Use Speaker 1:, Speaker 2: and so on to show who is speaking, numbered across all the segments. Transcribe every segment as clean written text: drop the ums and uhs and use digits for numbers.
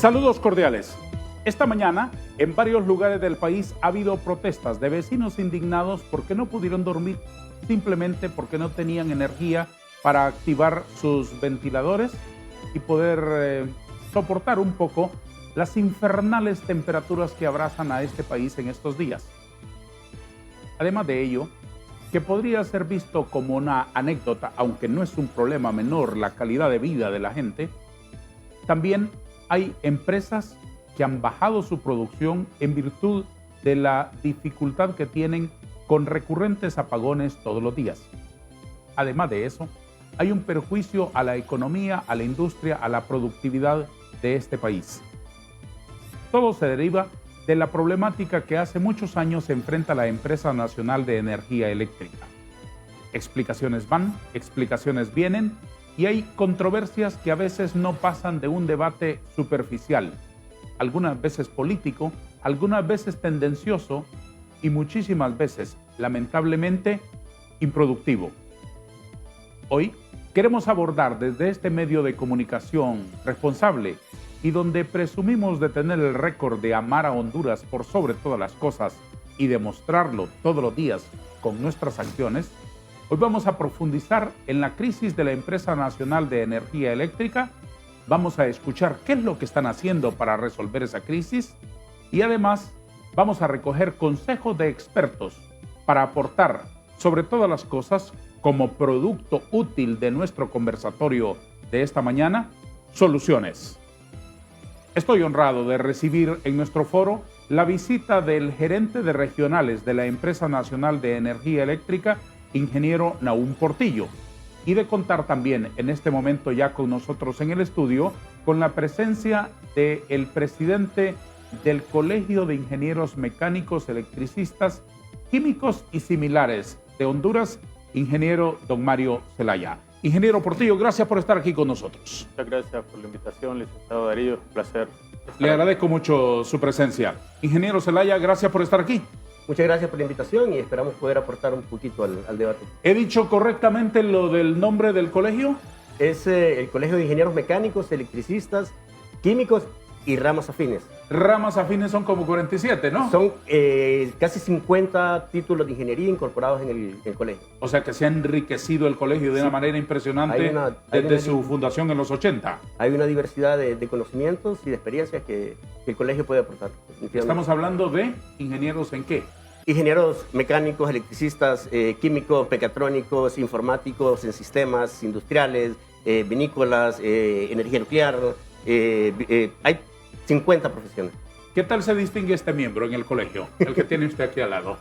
Speaker 1: Saludos cordiales. Esta mañana, en varios lugares del país ha habido protestas de vecinos indignados porque no pudieron dormir, simplemente porque no tenían energía para activar sus ventiladores y poder soportar un poco las infernales temperaturas que abrazan a este país en estos días. Además de ello, que podría ser visto como una anécdota, aunque no es un problema menor la calidad de vida de la gente, también hay empresas que han bajado su producción en virtud de la dificultad que tienen con recurrentes apagones todos los días. Además de eso, hay un perjuicio a la economía, a la industria, a la productividad de este país. Todo se deriva de la problemática que hace muchos años enfrenta la Empresa Nacional de Energía Eléctrica. Explicaciones van, explicaciones vienen, y hay controversias que a veces no pasan de un debate superficial, algunas veces político, algunas veces tendencioso y muchísimas veces, lamentablemente, improductivo. Hoy queremos abordar desde este medio de comunicación responsable y donde presumimos de tener el récord de amar a Honduras por sobre todas las cosas y demostrarlo todos los días con nuestras acciones. Hoy vamos a profundizar en la crisis de la Empresa Nacional de Energía Eléctrica. Vamos a escuchar qué es lo que están haciendo para resolver esa crisis y además vamos a recoger consejos de expertos para aportar sobre todas las cosas como producto útil de nuestro conversatorio de esta mañana, soluciones. Estoy honrado de recibir en nuestro foro la visita del gerente de regionales de la Empresa Nacional de Energía Eléctrica, ingeniero Nahum Portillo, y de contar también en este momento ya con nosotros en el estudio con la presencia del presidente del Colegio de Ingenieros Mecánicos, Electricistas, Químicos y Similares de Honduras, ingeniero don Mario Zelaya. Ingeniero Portillo, gracias por estar aquí con nosotros.
Speaker 2: Muchas gracias por la invitación, licenciado Darío, un placer.
Speaker 1: Le agradezco mucho su presencia. Ingeniero Zelaya, gracias por estar aquí.
Speaker 3: Muchas gracias por la invitación y esperamos poder aportar un poquito al debate.
Speaker 1: ¿He dicho correctamente lo del nombre del colegio?
Speaker 3: Es el Colegio de Ingenieros Mecánicos, Electricistas, Químicos y Ramas Afines.
Speaker 1: Ramas afines son como 47, ¿no?
Speaker 3: Son casi 50 títulos de ingeniería incorporados en el colegio.
Speaker 1: O sea que se ha enriquecido el colegio de una manera impresionante desde su fundación en los 80.
Speaker 3: Hay una diversidad de conocimientos y de experiencias que el colegio puede aportar.
Speaker 1: Estamos hablando de ingenieros ¿en qué?
Speaker 3: Ingenieros mecánicos, electricistas, químicos, mecatrónicos, informáticos en sistemas industriales, vinícolas, energía nuclear. Hay 50 profesiones.
Speaker 1: ¿Qué tal se distingue este miembro en el colegio, el que tiene usted aquí al lado?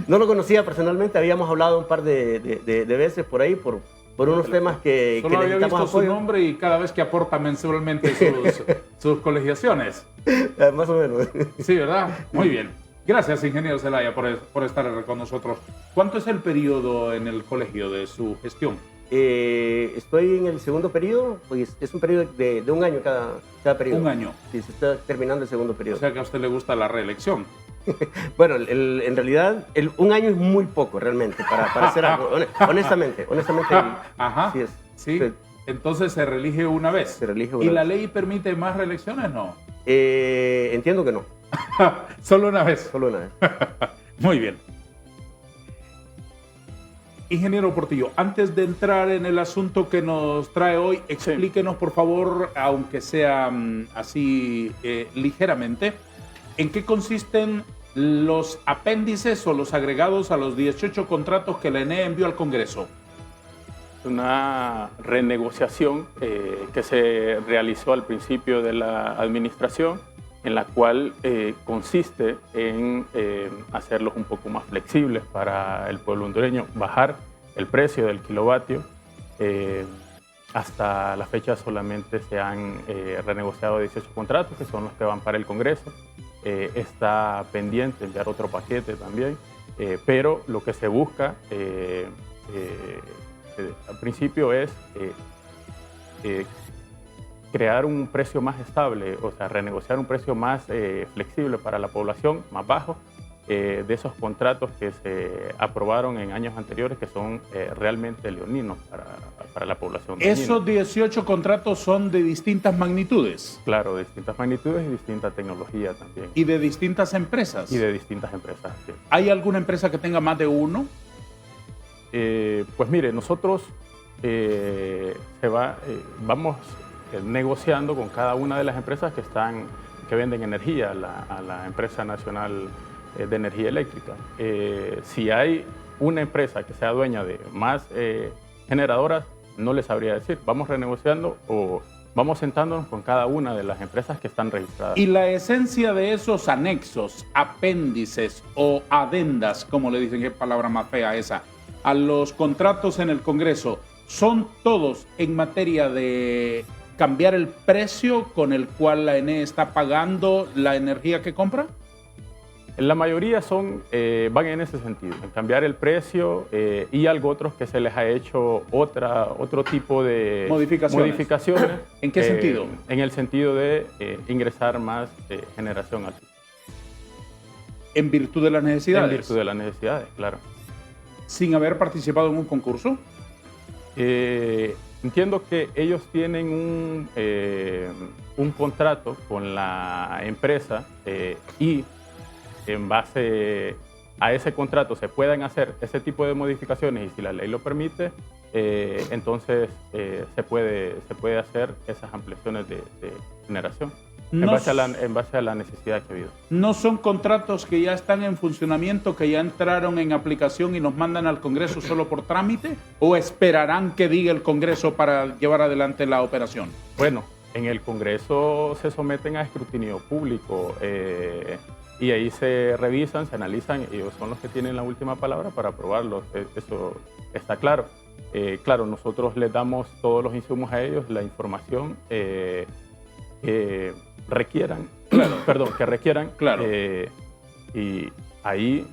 Speaker 3: No lo conocía personalmente, habíamos hablado un par de veces por ahí, por unos temas que
Speaker 1: Solo había visto
Speaker 3: apoyo.
Speaker 1: su nombre y cada vez que aporta mensualmente sus colegiaciones.
Speaker 3: Más o menos.
Speaker 1: Sí, ¿verdad? Muy bien. Gracias, ingeniero Zelaya, por estar con nosotros. ¿Cuánto es el periodo en el colegio de su gestión?
Speaker 3: Estoy en el segundo periodo, pues es un periodo de un año cada periodo.
Speaker 1: Un año.
Speaker 3: Sí, se está terminando el segundo periodo.
Speaker 1: O sea que a usted le gusta la reelección.
Speaker 3: Bueno, en realidad un año es muy poco realmente para hacer algo. Honestamente.
Speaker 1: Ajá.
Speaker 3: Sí es.
Speaker 1: Sí. Entonces se reelige una vez.
Speaker 3: Se reelige una
Speaker 1: ¿Y
Speaker 3: vez.
Speaker 1: la ley permite más reelecciones? No.
Speaker 3: Entiendo que no.
Speaker 1: Solo una vez.
Speaker 3: Solo una vez.
Speaker 1: Muy bien. Ingeniero Portillo, antes de entrar en el asunto que nos trae hoy, explíquenos por favor, aunque sea así ligeramente, ¿en qué consisten los apéndices o los agregados a los 18 contratos que la ENE envió al Congreso?
Speaker 2: Una renegociación que se realizó al principio de la administración, en la cual consiste en hacerlos un poco más flexibles para el pueblo hondureño, bajar el precio del kilovatio. Hasta la fecha solamente se han renegociado 18 contratos, que son los que van para el Congreso. Está pendiente enviar otro paquete también, pero lo que se busca al principio es crear un precio más estable, o sea, renegociar un precio más flexible para la población, más bajo, de esos contratos que se aprobaron en años anteriores, que son realmente leoninos para la población de
Speaker 1: ¿Esos 18 contratos son de distintas magnitudes?
Speaker 2: Claro, de distintas magnitudes y distinta tecnología también.
Speaker 1: ¿Y de distintas empresas?
Speaker 2: Y de distintas empresas, sí.
Speaker 1: ¿Hay alguna empresa que tenga más de uno?
Speaker 2: Pues mire, nosotros vamos negociando con cada una de las empresas que venden energía a la Empresa Nacional de Energía Eléctrica. Si hay una empresa que sea dueña de más generadoras, no les sabría decir. Vamos renegociando o vamos sentándonos con cada una de las empresas que están registradas.
Speaker 1: Y la esencia de esos anexos, apéndices o adendas, como le dicen, qué palabra más fea esa, a los contratos en el Congreso, ¿son todos en materia de cambiar el precio con el cual la ENE está pagando la energía que compra?
Speaker 2: La mayoría van en ese sentido, en cambiar el precio y algo otros que se les ha hecho otro tipo de modificaciones.
Speaker 1: ¿En qué sentido?
Speaker 2: En el sentido de ingresar más generación al sistema.
Speaker 1: ¿En virtud de las necesidades?
Speaker 2: En virtud de las necesidades, claro.
Speaker 1: ¿Sin haber participado en un concurso?
Speaker 2: Entiendo que ellos tienen un contrato con la empresa y en base a ese contrato se puedan hacer ese tipo de modificaciones y si la ley lo permite, entonces se puede hacer esas ampliaciones de generación en base a la necesidad que ha habido.
Speaker 1: ¿No son contratos que ya están en funcionamiento, que ya entraron en aplicación y los mandan al Congreso solo por trámite? ¿O esperarán que diga el Congreso para llevar adelante la operación?
Speaker 2: Bueno, en el Congreso se someten a escrutinio público y ahí se revisan, se analizan, ellos son los que tienen la última palabra para aprobarlos, eso está claro. Claro, nosotros les damos todos los insumos a ellos, la información que requieran,
Speaker 1: Claro.
Speaker 2: Y ahí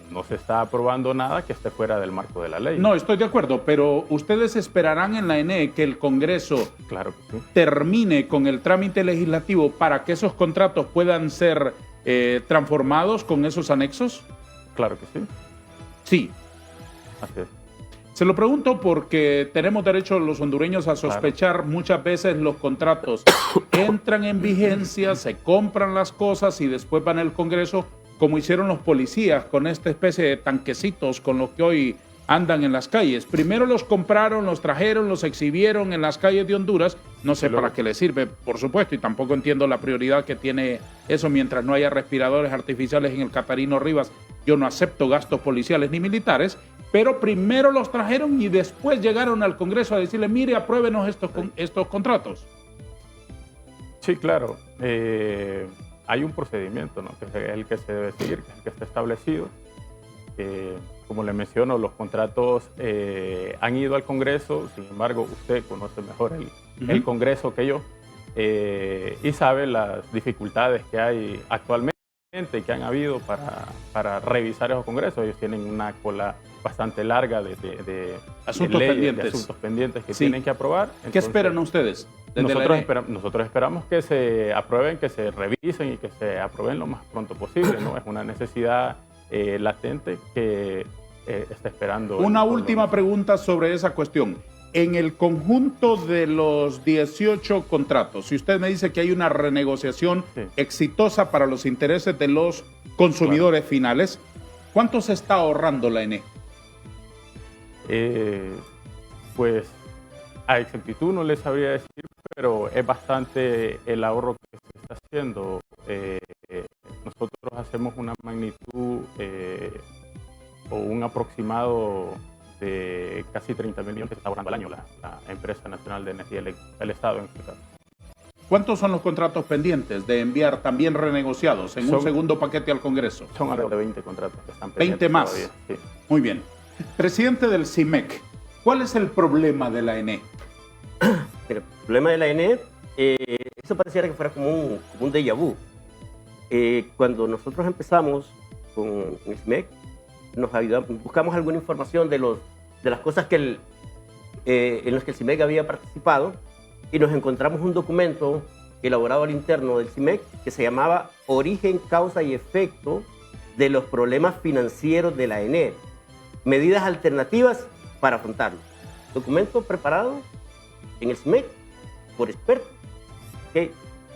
Speaker 2: no se está aprobando nada que esté fuera del marco de la ley.
Speaker 1: No, estoy de acuerdo, pero ustedes esperarán en la ENE que el Congreso
Speaker 2: Claro que sí.
Speaker 1: termine con el trámite legislativo para que esos contratos puedan ser transformados con esos anexos.
Speaker 2: Claro que sí.
Speaker 1: Sí.
Speaker 2: Así es.
Speaker 1: Se lo pregunto porque tenemos derecho los hondureños a sospechar. Muchas veces los contratos entran en vigencia, se compran las cosas y después van al Congreso, como hicieron los policías con esta especie de tanquecitos con los que hoy andan en las calles. Primero los compraron, los trajeron, los exhibieron en las calles de Honduras. No sé para qué les sirve, por supuesto, y tampoco entiendo la prioridad que tiene eso mientras no haya respiradores artificiales en el Catarino Rivas. Yo no acepto gastos policiales ni militares, pero primero los trajeron y después llegaron al Congreso a decirle, mire, apruébenos estos contratos.
Speaker 2: Sí, claro. Hay un procedimiento, ¿no?, que es el que se debe seguir, que es el que está establecido. Como le menciono, los contratos han ido al Congreso, sin embargo, usted conoce mejor el Congreso que yo y sabe las dificultades que hay actualmente y que han habido para revisar esos congresos. Ellos tienen una cola bastante larga de
Speaker 1: asuntos
Speaker 2: pendientes que tienen que aprobar. Entonces,
Speaker 1: ¿qué esperan ustedes?
Speaker 2: Nosotros esperamos que se aprueben, que se revisen y que se aprueben lo más pronto posible, ¿no? Es una necesidad latente que está esperando.
Speaker 1: Una última pregunta sobre esa cuestión. En el conjunto de los 18 contratos, si usted me dice que hay una renegociación exitosa para los intereses de los consumidores finales, ¿cuánto se está ahorrando la ENE?
Speaker 2: Pues a exactitud no les sabría decir, pero es bastante el ahorro que se está haciendo. Nosotros hacemos una magnitud o un aproximado de casi 30.000 millones que se está ahorrando al año la Empresa Nacional de Energía Eléctrica, el Estado en este caso.
Speaker 1: ¿Cuántos son los contratos pendientes de enviar también renegociados en un segundo paquete al Congreso?
Speaker 2: Son alrededor de 20 contratos que están pendientes.
Speaker 1: 20 más.
Speaker 2: Todavía, sí.
Speaker 1: Muy bien. Presidente del CIMEC, ¿cuál es el problema de la ENE?
Speaker 3: El problema de la ENE, eso pareciera que fuera como un déjà vu. Cuando nosotros empezamos con el CIMEC, buscamos alguna información de las cosas en las que el CIMEC había participado y nos encontramos un documento elaborado al interno del CIMEC que se llamaba Origen, Causa y Efecto de los problemas financieros de la ENE. Medidas alternativas para afrontarlo. Documento preparado en el CIMEC por expertos. ¿Okay?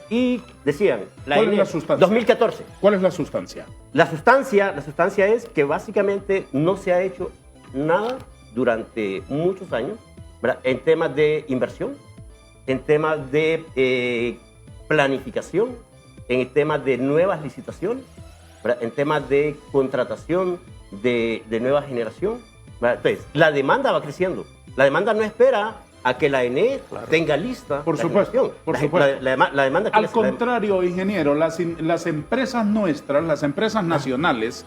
Speaker 3: Y decían, la
Speaker 1: ¿Cuál
Speaker 3: ENE,
Speaker 1: es la sustancia?
Speaker 3: 2014.
Speaker 1: ¿Cuál es la sustancia?
Speaker 3: La sustancia es que básicamente no se ha hecho nada durante muchos años, ¿verdad? En temas de inversión, en temas de planificación, en temas de nuevas licitaciones, ¿verdad? En temas de contratación de nueva generación, ¿verdad? Entonces, la demanda va creciendo. La demanda no espera a que la ENE tenga lista.
Speaker 1: Por
Speaker 3: la
Speaker 1: supuesto,
Speaker 3: generación.
Speaker 1: por supuesto.
Speaker 3: La demanda
Speaker 1: Al
Speaker 3: crece.
Speaker 1: contrario, ingeniero, las empresas nuestras, las empresas nacionales,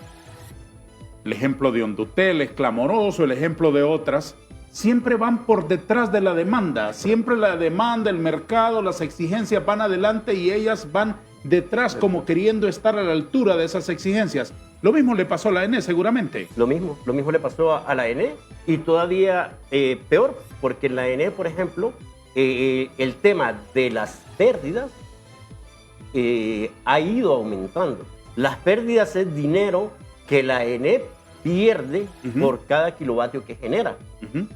Speaker 1: el ejemplo de Hondutel es clamoroso, el ejemplo de otras, siempre van por detrás de la demanda. Siempre la demanda, el mercado, las exigencias van adelante y ellas van detrás como queriendo estar a la altura de esas exigencias. Lo mismo le pasó a la ENE seguramente.
Speaker 3: Lo mismo le pasó a la ENE y todavía peor, porque en la ENE, por ejemplo, el tema de las pérdidas ha ido aumentando. Las pérdidas es dinero que la ENE pierde por cada kilovatio que genera,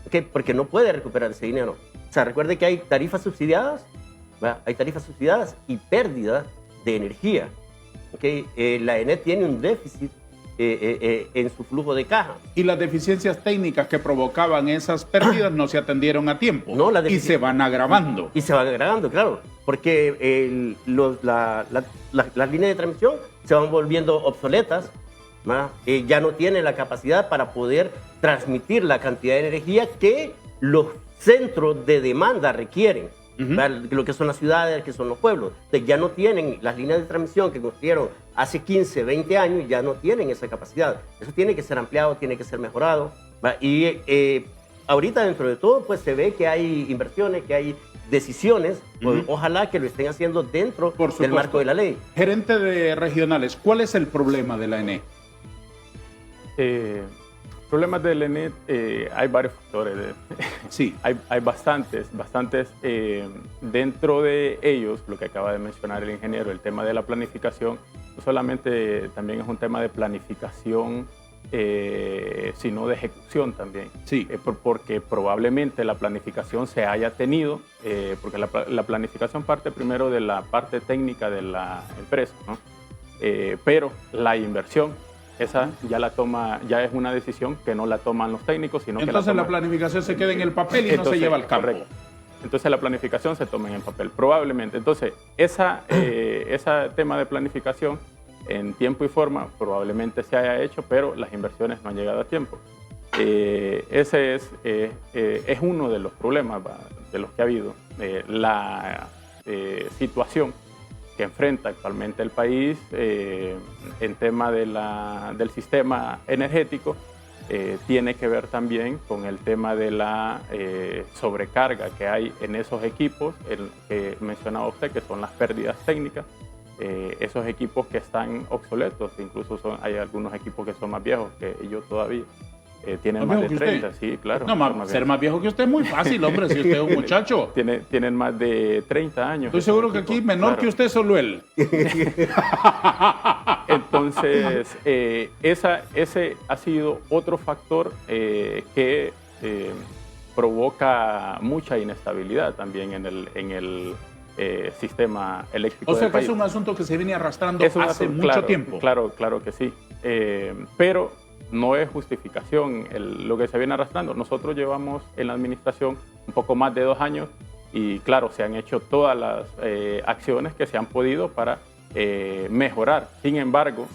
Speaker 3: ¿okay? Porque no puede recuperar ese dinero. O sea, recuerde que hay tarifas subsidiadas, ¿verdad? Hay tarifas subsidiadas y pérdidas de energía. ¿Okay? La ENE tiene un déficit en su flujo de caja.
Speaker 1: Y las deficiencias técnicas que provocaban esas pérdidas no se atendieron a tiempo.
Speaker 3: No,
Speaker 1: y se van agravando.
Speaker 3: Y se van agravando, claro, porque las líneas de transmisión se van volviendo obsoletas, ya no tienen la capacidad para poder transmitir la cantidad de energía que los centros de demanda requieren. Lo que son las ciudades, que son los pueblos. Entonces, ya no tienen las líneas de transmisión que construyeron hace 15, 20 años, ya no tienen esa capacidad. Eso tiene que ser ampliado, tiene que ser mejorado. Y ahorita, dentro de todo, pues se ve que hay inversiones, que hay decisiones. Pues, ojalá que lo estén haciendo dentro del marco de la ley.
Speaker 1: Gerente de regionales, ¿cuál es el problema de la ENE?
Speaker 2: Problemas del ENE, hay varios factores.
Speaker 1: Sí.
Speaker 2: Hay bastantes. Dentro de ellos, lo que acaba de mencionar el ingeniero, el tema de la planificación, no solamente también es un tema de planificación, sino de ejecución también.
Speaker 1: Sí.
Speaker 2: Porque probablemente la planificación se haya tenido, porque la planificación parte primero de la parte técnica de la empresa, ¿no? Pero la inversión, esa ya es una decisión que no la toman los técnicos, sino
Speaker 1: entonces
Speaker 2: que
Speaker 1: la planificación se queda en el papel y no se lleva al campo.
Speaker 2: Correcto. Entonces la planificación se toma en el papel, probablemente. Entonces, ese tema de planificación en tiempo y forma probablemente se haya hecho, pero las inversiones no han llegado a tiempo. Ese es uno de los problemas de los que ha habido. La situación que enfrenta actualmente el país en tema del sistema energético tiene que ver también con el tema de la sobrecarga que hay en esos equipos que mencionaba usted, que son las pérdidas técnicas. Esos equipos que están obsoletos, incluso hay algunos equipos que son más viejos que yo todavía. Tienen más de 30, sí, claro.
Speaker 1: No, ser más viejo que usted es muy fácil, hombre, si usted es un muchacho.
Speaker 2: Tienen más de 30 años.
Speaker 1: Estoy seguro que aquí menor que usted solo él.
Speaker 2: Entonces, ese ha sido otro factor que provoca mucha inestabilidad también en el sistema eléctrico.
Speaker 1: O sea
Speaker 2: del
Speaker 1: que
Speaker 2: país.
Speaker 1: es un asunto que se viene arrastrando hace mucho tiempo.
Speaker 2: Claro que sí. Pero no es justificación lo que se viene arrastrando. Nosotros llevamos en la administración un poco más de 2 años y claro, se han hecho todas las acciones que se han podido para mejorar. Sin embargo,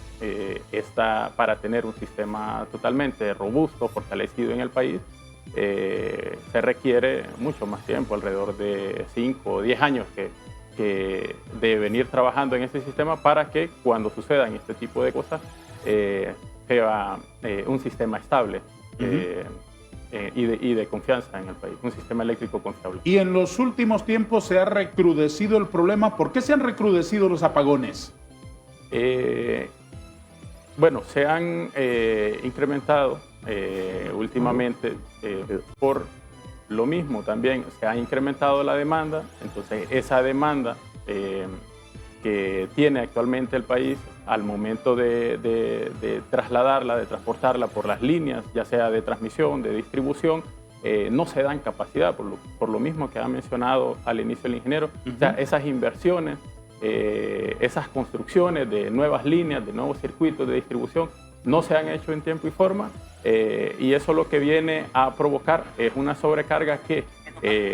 Speaker 2: para tener un sistema totalmente robusto, fortalecido en el país, se requiere mucho más tiempo, alrededor de 5 o 10 años de venir trabajando en este sistema para que cuando sucedan este tipo de cosas sea un sistema estable y de confianza en el país, un sistema eléctrico confiable.
Speaker 1: Y en los últimos tiempos se ha recrudecido el problema. ¿Por qué se han recrudecido los apagones?
Speaker 2: Bueno, se han incrementado últimamente por lo mismo también. Se ha incrementado la demanda, entonces esa demanda que tiene actualmente el país al momento de trasladarla, de transportarla por las líneas, ya sea de transmisión, de distribución, no se dan capacidad, por lo mismo que ha mencionado al inicio el ingeniero. O sea, esas inversiones, esas construcciones de nuevas líneas, de nuevos circuitos de distribución, no se han hecho en tiempo y forma, y eso lo que viene a provocar es una sobrecarga que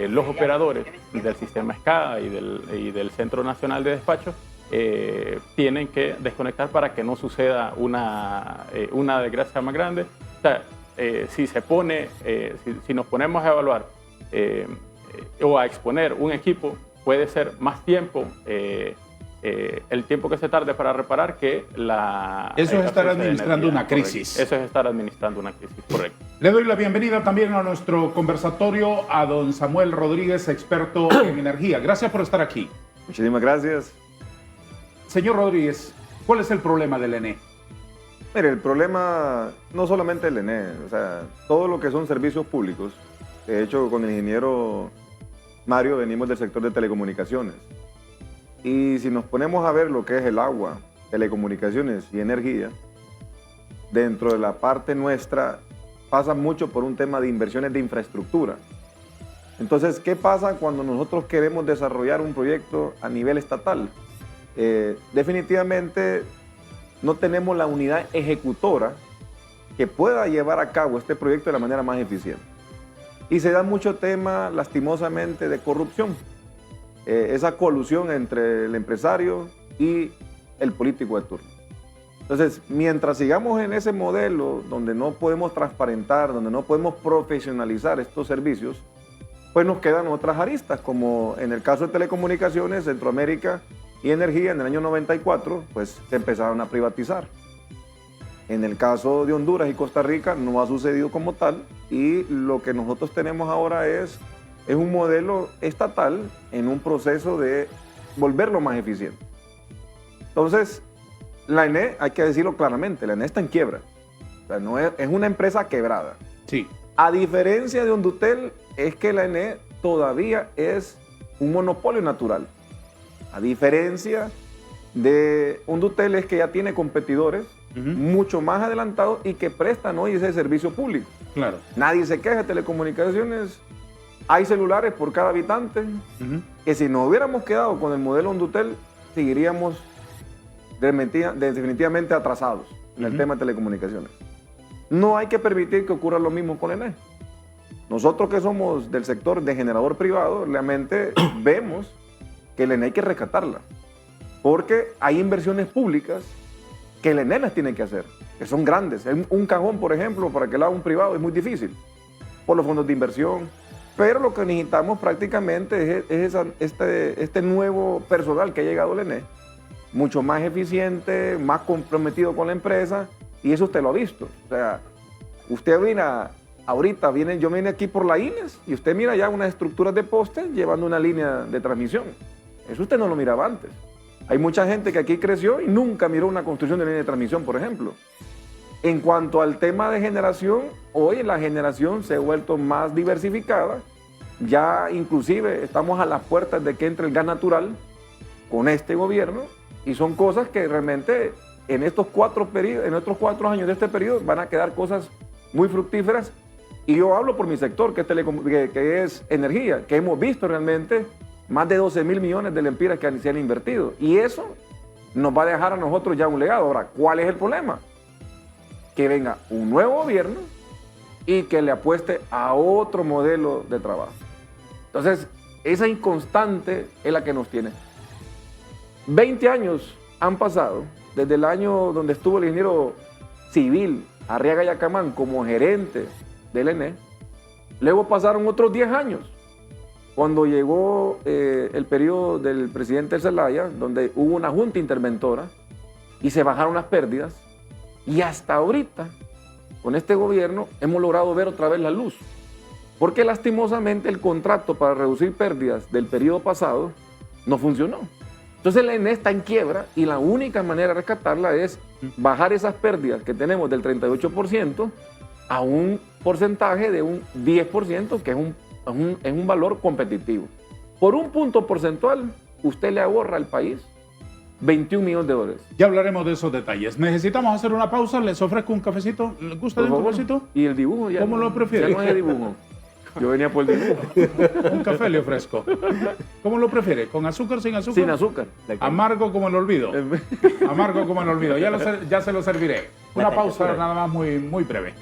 Speaker 2: los operadores del sistema SCADA y del Centro Nacional de Despacho tienen que desconectar para que no suceda una desgracia más grande. O sea, si nos ponemos a evaluar o a exponer un equipo, puede ser más tiempo el tiempo que se tarde para reparar que la...
Speaker 1: Eso es estar
Speaker 2: fuente de
Speaker 1: administrando
Speaker 2: energía,
Speaker 1: una crisis.
Speaker 2: correcto. Eso es estar administrando una crisis, correcto.
Speaker 1: Le doy la bienvenida también a nuestro conversatorio a don Samuel Rodríguez, experto en energía. Gracias por estar aquí.
Speaker 4: Muchísimas gracias.
Speaker 1: Señor Rodríguez, ¿cuál es el problema del ENE?
Speaker 4: Mire, el problema no solamente el ENE, o sea, todo lo que son servicios públicos. De hecho, con el ingeniero Mario venimos del sector de telecomunicaciones. Y si nos ponemos a ver lo que es el agua, telecomunicaciones y energía, dentro de la parte nuestra pasa mucho por un tema de inversiones de infraestructura. Entonces, ¿qué pasa cuando nosotros queremos desarrollar un proyecto a nivel estatal? Definitivamente no tenemos la unidad ejecutora que pueda llevar a cabo este proyecto de la manera más eficiente. Y se da mucho tema, lastimosamente, de corrupción. Esa colusión entre el empresario y el político de turno. Entonces, mientras sigamos en ese modelo donde no podemos transparentar, donde no podemos profesionalizar estos servicios, pues nos quedan otras aristas, como en el caso de telecomunicaciones, Centroamérica y energía, en el año 94, pues se empezaron a privatizar. En el caso de Honduras y Costa Rica no ha sucedido como tal, y lo que nosotros tenemos ahora es un modelo estatal en un proceso de volverlo más eficiente. Entonces, la ENE, hay que decirlo claramente, la ENE está en quiebra. O sea, no es una empresa quebrada.
Speaker 1: Sí.
Speaker 4: A diferencia de Hondutel, es que la ENE todavía es un monopolio natural. A diferencia de Hondutel, es que ya tiene competidores mucho más adelantados y que prestan hoy ese servicio público.
Speaker 1: Claro.
Speaker 4: Nadie se queja de telecomunicaciones. Hay celulares por cada habitante, que si nos hubiéramos quedado con el modelo Hondutel, seguiríamos definitivamente atrasados en el tema de telecomunicaciones. No hay que permitir que ocurra lo mismo con el ENE. Nosotros que somos del sector de generador privado, realmente vemos que el ENE hay que rescatarla, porque hay inversiones públicas que el ENE las tiene que hacer, que son grandes. Un cajón, por ejemplo, para que lo haga un privado es muy difícil, por los fondos de inversión. Pero lo que necesitamos prácticamente es este nuevo personal que ha llegado al ENE, mucho más eficiente, más comprometido con la empresa, y eso usted lo ha visto. O sea, usted yo vine aquí por la INES y usted mira ya unas estructuras de postes llevando una línea de transmisión. Eso usted no lo miraba antes. Hay mucha gente que aquí creció y nunca miró una construcción de línea de transmisión, por ejemplo. En cuanto al tema de generación, hoy la generación se ha vuelto más diversificada. Ya inclusive estamos a las puertas de que entre el gas natural con este gobierno, y son cosas que realmente en estos 4 años de este periodo van a quedar cosas muy fructíferas. Y yo hablo por mi sector, que es energía, que hemos visto realmente más de 12.000 millones de lempiras que se han invertido. Y eso nos va a dejar a nosotros ya un legado. Ahora, ¿cuál es el problema? Que venga un nuevo gobierno y que le apueste a otro modelo de trabajo. Entonces, esa inconstante es la que nos tiene. 20 años han pasado desde el año donde estuvo el ingeniero civil Arriaga Yacamán como gerente del ENE. Luego pasaron otros 10 años, cuando llegó el periodo del presidente Zelaya, donde hubo una junta interventora y se bajaron las pérdidas. Y hasta ahorita, con este gobierno, hemos logrado ver otra vez la luz. Porque lastimosamente el contrato para reducir pérdidas del periodo pasado no funcionó. Entonces la ENE está en quiebra y la única manera de rescatarla es bajar esas pérdidas que tenemos del 38% a un porcentaje de un 10%, que es un valor competitivo. Por un punto porcentual, usted le ahorra al país 21 millones de dólares.
Speaker 1: Ya hablaremos de esos detalles. Necesitamos hacer una pausa. Les ofrezco un cafecito. ¿Les gusta
Speaker 4: Por
Speaker 1: un
Speaker 4: favor.
Speaker 1: cafecito?
Speaker 4: Y el dibujo ya.
Speaker 1: ¿Cómo lo prefiere?
Speaker 4: Ya no es dibujo. Yo venía por el dibujo.
Speaker 1: Un café le ofrezco. ¿Cómo lo prefiere? ¿Con azúcar, sin azúcar?
Speaker 4: Sin azúcar.
Speaker 1: Amargo como el olvido. Amargo como el olvido. Ya se lo serviré. Una pausa nada más muy breve.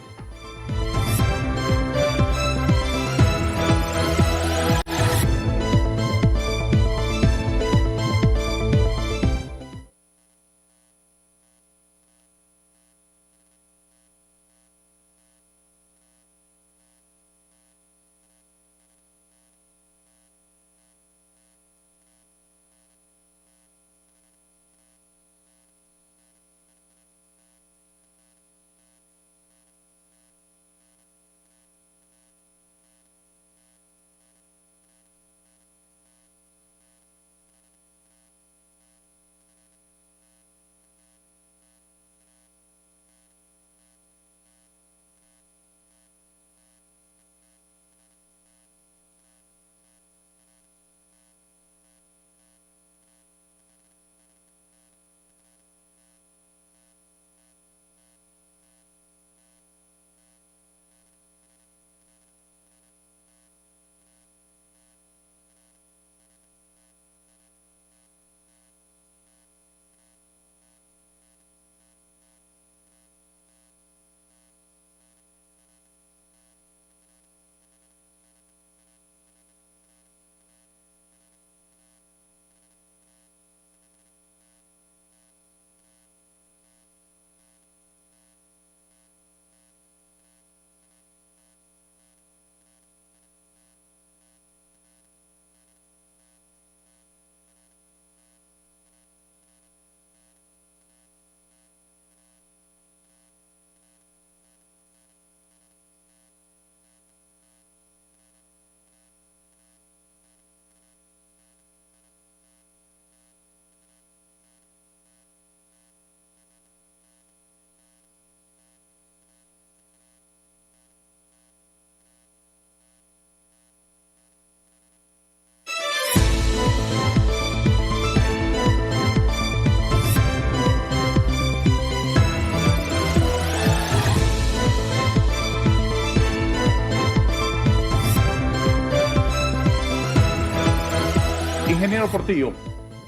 Speaker 1: Ingeniero Portillo,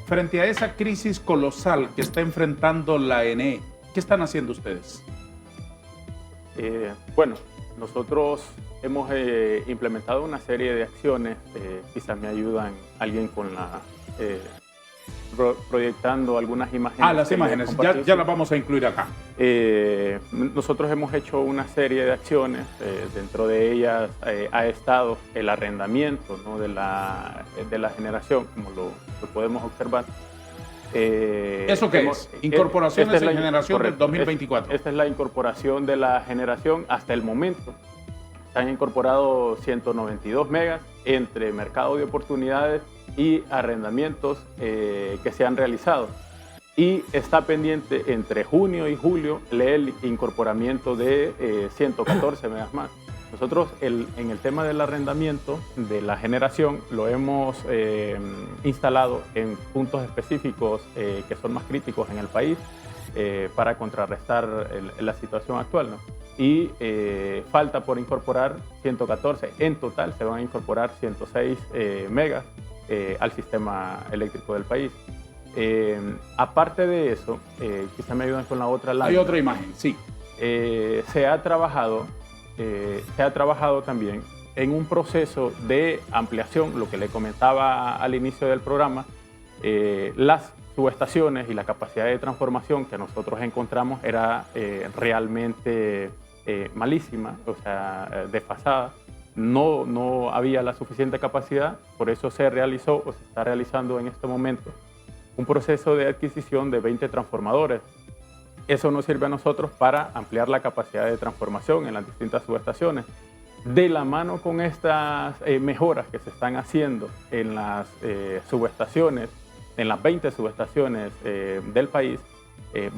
Speaker 1: frente a esa crisis colosal que está enfrentando la ENE, ¿qué están haciendo ustedes?
Speaker 2: Bueno, nosotros hemos implementado una serie de acciones, quizás me ayudan alguien con la proyectando algunas imágenes.
Speaker 1: Las imágenes, ya las vamos a incluir acá.
Speaker 2: Nosotros hemos hecho una serie de acciones, dentro de ellas ha estado el arrendamiento, ¿no?, de la generación, como lo podemos observar.
Speaker 1: ¿Eso qué es? Incorporaciones en generación del 2024.
Speaker 2: Esta es la incorporación de la generación hasta el momento. Se han incorporado 192 megas entre mercado de oportunidades y arrendamientos que se han realizado. Y está pendiente entre junio y julio el incorporamiento de 114 megas más. Nosotros en el tema del arrendamiento de la generación lo hemos instalado en puntos específicos que son más críticos en el país para contrarrestar la situación actual, ¿no? Y falta por incorporar 114. En total se van a incorporar 106 megas al sistema eléctrico del país. Aparte de eso, quizá me ayudan con la otra lámina.
Speaker 1: Hay otra imagen, sí.
Speaker 2: Se ha trabajado también en un proceso de ampliación, lo que le comentaba al inicio del programa, las subestaciones y la capacidad de transformación que nosotros encontramos era realmente malísima, o sea, desfasada. No había la suficiente capacidad, por eso se realizó o se está realizando en este momento un proceso de adquisición de 20 transformadores. Eso nos sirve a nosotros para ampliar la capacidad de transformación en las distintas subestaciones. De la mano con estas mejoras que se están haciendo en las subestaciones, en las 20 subestaciones del país,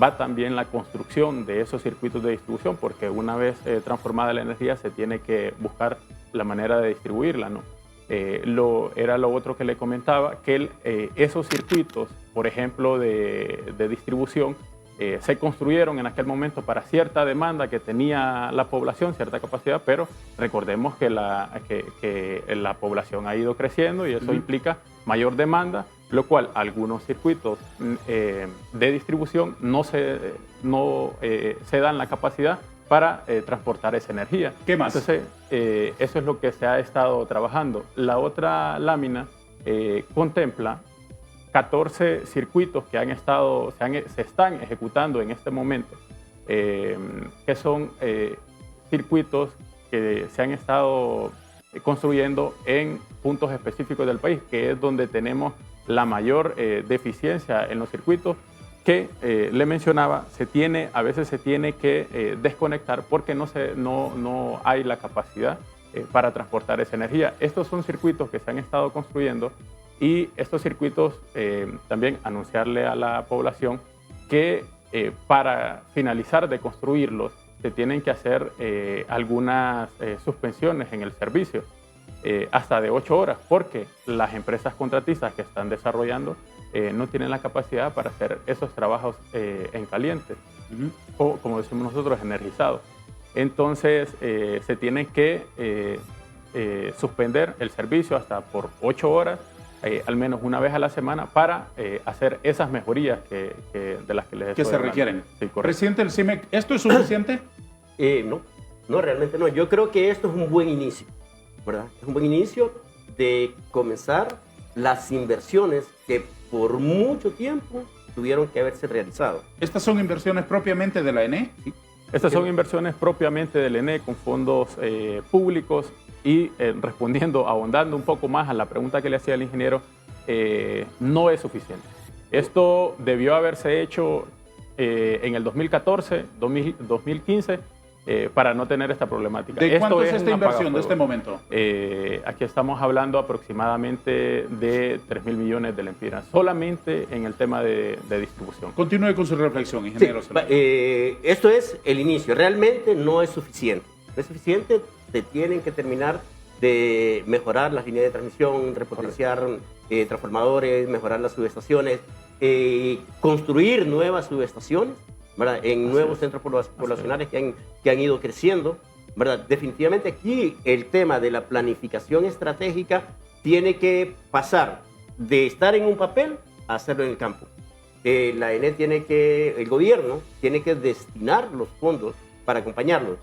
Speaker 2: va también la construcción de esos circuitos de distribución, porque una vez transformada la energía se tiene que buscar la manera de distribuirla, ¿no? Era lo otro que le comentaba, que esos circuitos, por ejemplo, de distribución, se construyeron en aquel momento para cierta demanda que tenía la población, cierta capacidad, pero recordemos que la población ha ido creciendo y eso implica mayor demanda, lo cual algunos circuitos de distribución no se dan la capacidad para transportar esa energía.
Speaker 1: ¿Qué más?
Speaker 2: Entonces, eso es lo que se ha estado trabajando. La otra lámina contempla 14 circuitos que se están ejecutando en este momento, que son circuitos que se han estado construyendo en puntos específicos del país, que es donde tenemos la mayor deficiencia en los circuitos, que le mencionaba, a veces se tiene que desconectar porque no hay la capacidad para transportar esa energía. Estos son circuitos que se han estado construyendo y estos circuitos también anunciarle a la población que para finalizar de construirlos se tienen que hacer algunas suspensiones en el servicio, hasta de 8 horas, porque las empresas contratistas que están desarrollando no tienen la capacidad para hacer esos trabajos en caliente, o como decimos nosotros, energizados. Entonces se tiene que suspender el servicio hasta por 8 horas, al menos una vez a la semana, para hacer esas mejorías de las que les estoy
Speaker 1: que se requieren.
Speaker 2: Sí, correcto.
Speaker 1: Presidente del CIMEC, ¿esto es suficiente?
Speaker 3: No, realmente no. Yo creo que esto es un buen inicio, ¿verdad? Es un buen inicio de comenzar las inversiones que por mucho tiempo tuvieron que haberse realizado.
Speaker 1: ¿Estas son inversiones propiamente de la ENE?
Speaker 3: ¿Sí?
Speaker 2: Estas son inversiones propiamente del ENE con fondos públicos y respondiendo, ahondando un poco más a la pregunta que le hacía el ingeniero, no es suficiente. Esto debió haberse hecho en el 2014, 2015, para no tener esta problemática.
Speaker 1: ¿De cuánto es
Speaker 2: un
Speaker 1: esta inversión de
Speaker 2: apagafuego.
Speaker 1: este momento?
Speaker 2: Aquí estamos hablando aproximadamente de 3.000 millones de lempiras, solamente en el tema de distribución.
Speaker 1: Continúe con su reflexión, ingeniero.
Speaker 3: Sí, esto es el inicio. Realmente no es suficiente. No es suficiente. Se tienen que terminar de mejorar las líneas de transmisión, repotenciar transformadores, mejorar las subestaciones, construir nuevas subestaciones, ¿verdad? En nuevos centros poblacionales que han ido creciendo, ¿verdad? Definitivamente aquí el tema de la planificación estratégica tiene que pasar de estar en un papel a hacerlo en el campo. La ENE el gobierno tiene que destinar los fondos para acompañarlos.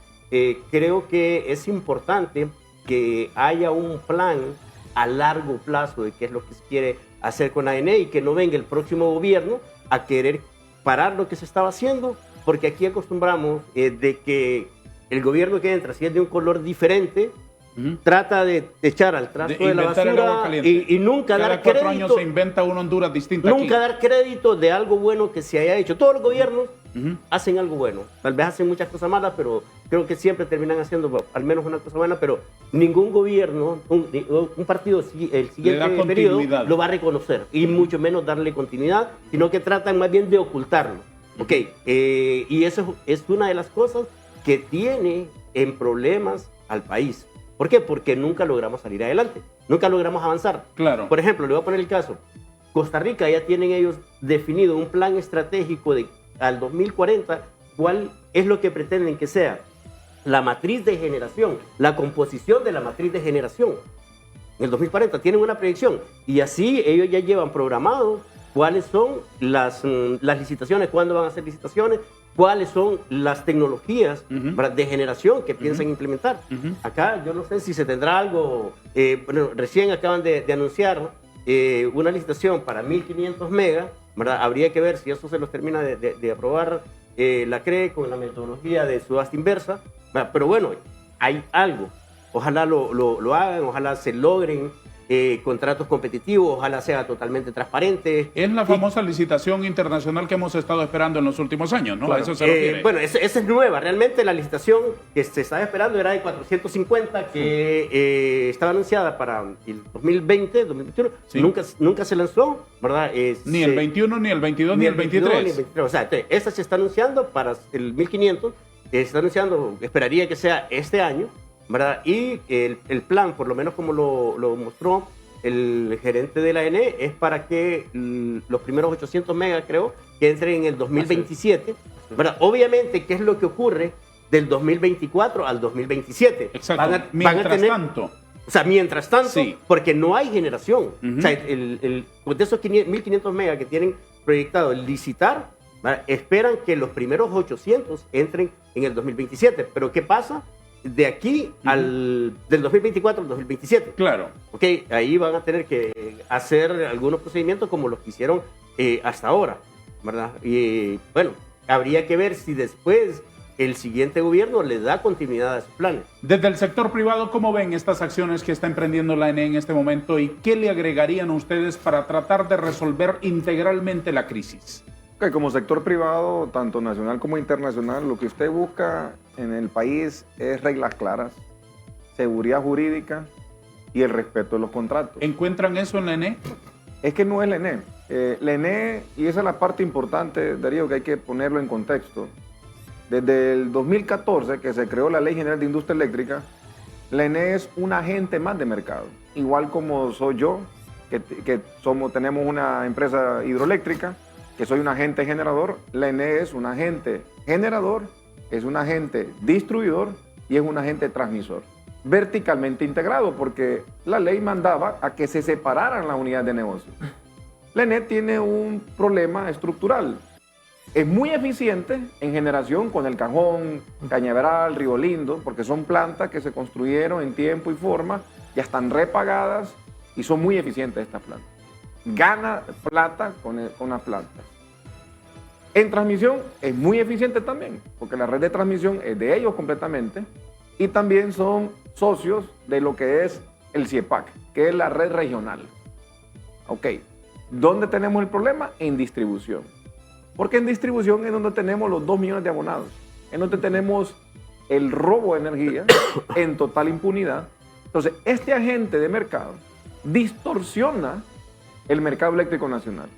Speaker 3: Creo que es importante que haya un plan a largo plazo de qué es lo que se quiere hacer con la ENE y que no venga el próximo gobierno a querer parar lo que se estaba haciendo, porque aquí acostumbramos de que el gobierno que entra, si es de un color diferente, trata de echar al trasto de la basura y nunca dar crédito.
Speaker 1: Cada 4 años se inventa una Honduras distinta.
Speaker 3: Nunca
Speaker 1: aquí.
Speaker 3: dar crédito de algo bueno que se haya hecho. Todos los gobiernos hacen algo bueno. Tal vez hacen muchas cosas malas, pero creo que siempre terminan haciendo al menos una cosa buena, pero ningún gobierno, un partido, el siguiente periodo, lo va a reconocer, y mucho menos darle continuidad, sino que tratan más bien de ocultarlo. Y eso es una de las cosas que tiene en problemas al país. ¿Por qué? Porque nunca logramos salir adelante, nunca logramos avanzar.
Speaker 1: Claro.
Speaker 3: Por ejemplo, le voy a poner el caso. Costa Rica ya tienen ellos definido un plan estratégico al 2040, cuál es lo que pretenden que sea la matriz de generación, la composición de la matriz de generación. En el 2040 tienen una predicción y así ellos ya llevan programado cuáles son las licitaciones, cuándo van a hacer licitaciones, cuáles son las tecnologías de generación que piensan implementar. Acá yo no sé si se tendrá algo, bueno, recién acaban de anunciar una licitación para 1.500 megas, ¿verdad? Habría que ver si eso se los termina de aprobar la CRE con la metodología de subasta inversa, ¿verdad? Pero bueno, hay algo. Ojalá lo hagan, ojalá se logren contratos competitivos, ojalá sea totalmente transparente.
Speaker 1: Es la famosa licitación internacional que hemos estado esperando en los últimos años, ¿no?
Speaker 3: Claro.
Speaker 1: A eso se refiere.
Speaker 3: Bueno, esa es nueva. Realmente la licitación que se estaba esperando era de 450, que estaba anunciada para el 2020, 2021. Sí. Nunca se lanzó, ¿verdad?
Speaker 1: Ni el 21, ni el 22, ni el 23.
Speaker 3: O sea, esta se está anunciando para el 1500. Se está anunciando, esperaría que sea este año. ¿verdad? Y el plan, por lo menos como lo mostró el gerente de la ENE, es para que los primeros 800 megas, creo, que entren en el 2027, ¿verdad? Obviamente, ¿qué es lo que ocurre del 2024 al 2027?
Speaker 1: Exacto. Mientras tanto, sí.
Speaker 3: Porque no hay generación. O sea, de esos 1.500 megas que tienen proyectado el licitar, ¿verdad? Esperan que los primeros 800 entren en el 2027. Pero ¿qué pasa? De aquí del 2024 al 2027.
Speaker 1: Claro.
Speaker 3: Ok, ahí van a tener que hacer algunos procedimientos como los que hicieron hasta ahora, ¿verdad? Y bueno, habría que ver si después el siguiente gobierno le da continuidad a sus planes.
Speaker 1: Desde el sector privado, ¿cómo ven estas acciones que está emprendiendo la ENE en este momento y qué le agregarían ustedes para tratar de resolver integralmente la crisis?
Speaker 4: Okay, como sector privado, tanto nacional como internacional, lo que usted busca en el país es reglas claras, seguridad jurídica y el respeto de los contratos.
Speaker 1: ¿Encuentran eso en la ENE?
Speaker 4: Es que no es la ENE. La ENE, y esa es la parte importante, Darío, que hay que ponerlo en contexto. Desde el 2014, que se creó la Ley General de Industria Eléctrica, la ENE es un agente más de mercado. Igual como soy yo, que tenemos una empresa hidroeléctrica, que soy un agente generador, la ENE es un agente generador, es un agente distribuidor y es un agente transmisor. Verticalmente integrado, porque la ley mandaba a que se separaran las unidades de negocio. La ENE tiene un problema estructural. Es muy eficiente en generación con El Cajón, Cañaveral, Río Lindo, porque son plantas que se construyeron en tiempo y forma, ya están repagadas y son muy eficientes estas plantas. Gana plata con las plantas. En transmisión es muy eficiente también, porque la red de transmisión es de ellos completamente y también son socios de lo que es el CIEPAC, que es la red regional. Ok, ¿dónde tenemos el problema? En distribución. Porque en distribución es donde tenemos los 2 millones de abonados, en donde tenemos el robo de energía en total impunidad. Entonces, este agente de mercado distorsiona el mercado eléctrico nacional.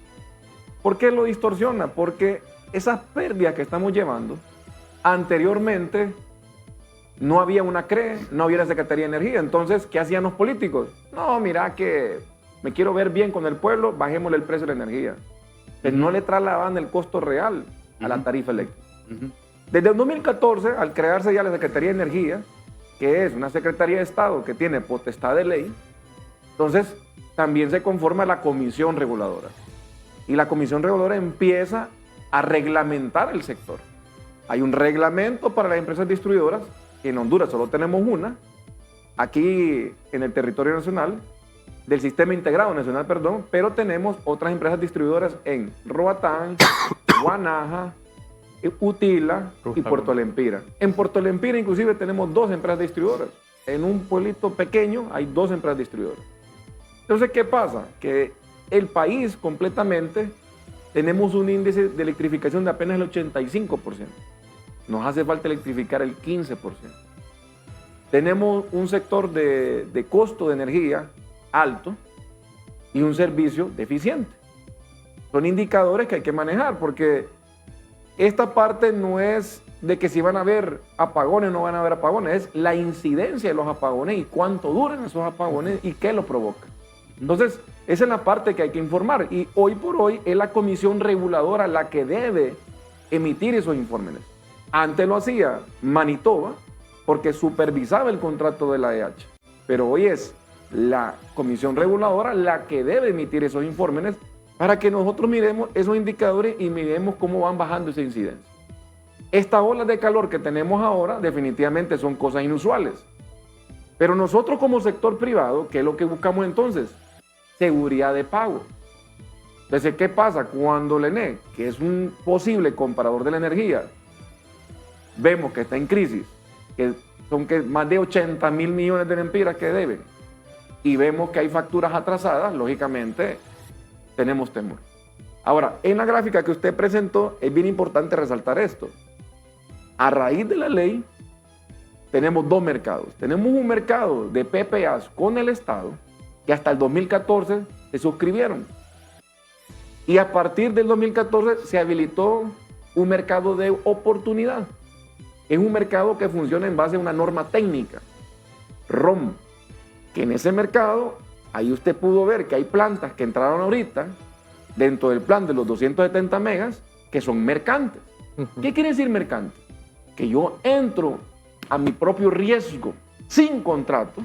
Speaker 4: ¿Por qué lo distorsiona? Porque esas pérdidas que estamos llevando, anteriormente no había una CRE, no había la Secretaría de Energía. Entonces, ¿qué hacían los políticos? No, mira que me quiero ver bien con el pueblo, bajémosle el precio de la energía. Pero no le trasladaban el costo real a la tarifa eléctrica. Desde el 2014, al crearse ya la Secretaría de Energía, que es una Secretaría de Estado que tiene potestad de ley, entonces también se conforma la Comisión Reguladora. Y la Comisión Reguladora empieza a reglamentar el sector. Hay un reglamento para las empresas distribuidoras, que en Honduras solo tenemos una, aquí en el territorio nacional, del Sistema Integrado Nacional, perdón, pero tenemos otras empresas distribuidoras en Roatán, Guanaja, Utila y Puerto Lempira. En Puerto Lempira inclusive tenemos 2 empresas distribuidoras. En un pueblito pequeño hay 2 empresas distribuidoras. Entonces, ¿qué pasa? Que el país completamente tenemos un índice de electrificación de apenas el 85%. Nos hace falta electrificar el 15%. Tenemos un sector de costo de energía alto y un servicio deficiente. Son indicadores que hay que manejar, porque esta parte no es de que si van a haber apagones o no van a haber apagones, es la incidencia de los apagones y cuánto duran esos apagones y qué lo provoca. Entonces, esa es la parte que hay que informar, y hoy por hoy es la Comisión Reguladora la que debe emitir esos informes. Antes lo hacía Manitoba porque supervisaba el contrato de la EH, pero hoy es la Comisión Reguladora la que debe emitir esos informes para que nosotros miremos esos indicadores y miremos cómo van bajando esa incidencia. Estas olas de calor que tenemos ahora definitivamente son cosas inusuales, pero nosotros como sector privado, ¿qué es lo que buscamos entonces? Seguridad de pago. Entonces, ¿qué pasa? Cuando la ENE, que es un posible comprador de la energía, vemos que está en crisis, que son más de 80.000 millones de lempiras que deben, y vemos que hay facturas atrasadas, lógicamente tenemos temor. Ahora, en la gráfica que usted presentó, es bien importante resaltar esto. A raíz de la ley, tenemos 2 mercados. Tenemos un mercado de PPAs con el Estado, que hasta el 2014 se suscribieron. Y a partir del 2014 se habilitó un mercado de oportunidad. Es un mercado que funciona en base a una norma técnica. ROM, que en ese mercado, ahí usted pudo ver que hay plantas que entraron ahorita dentro del plan de los 270 megas que son mercantes. ¿Qué quiere decir mercante? Que yo entro a mi propio riesgo, sin contrato,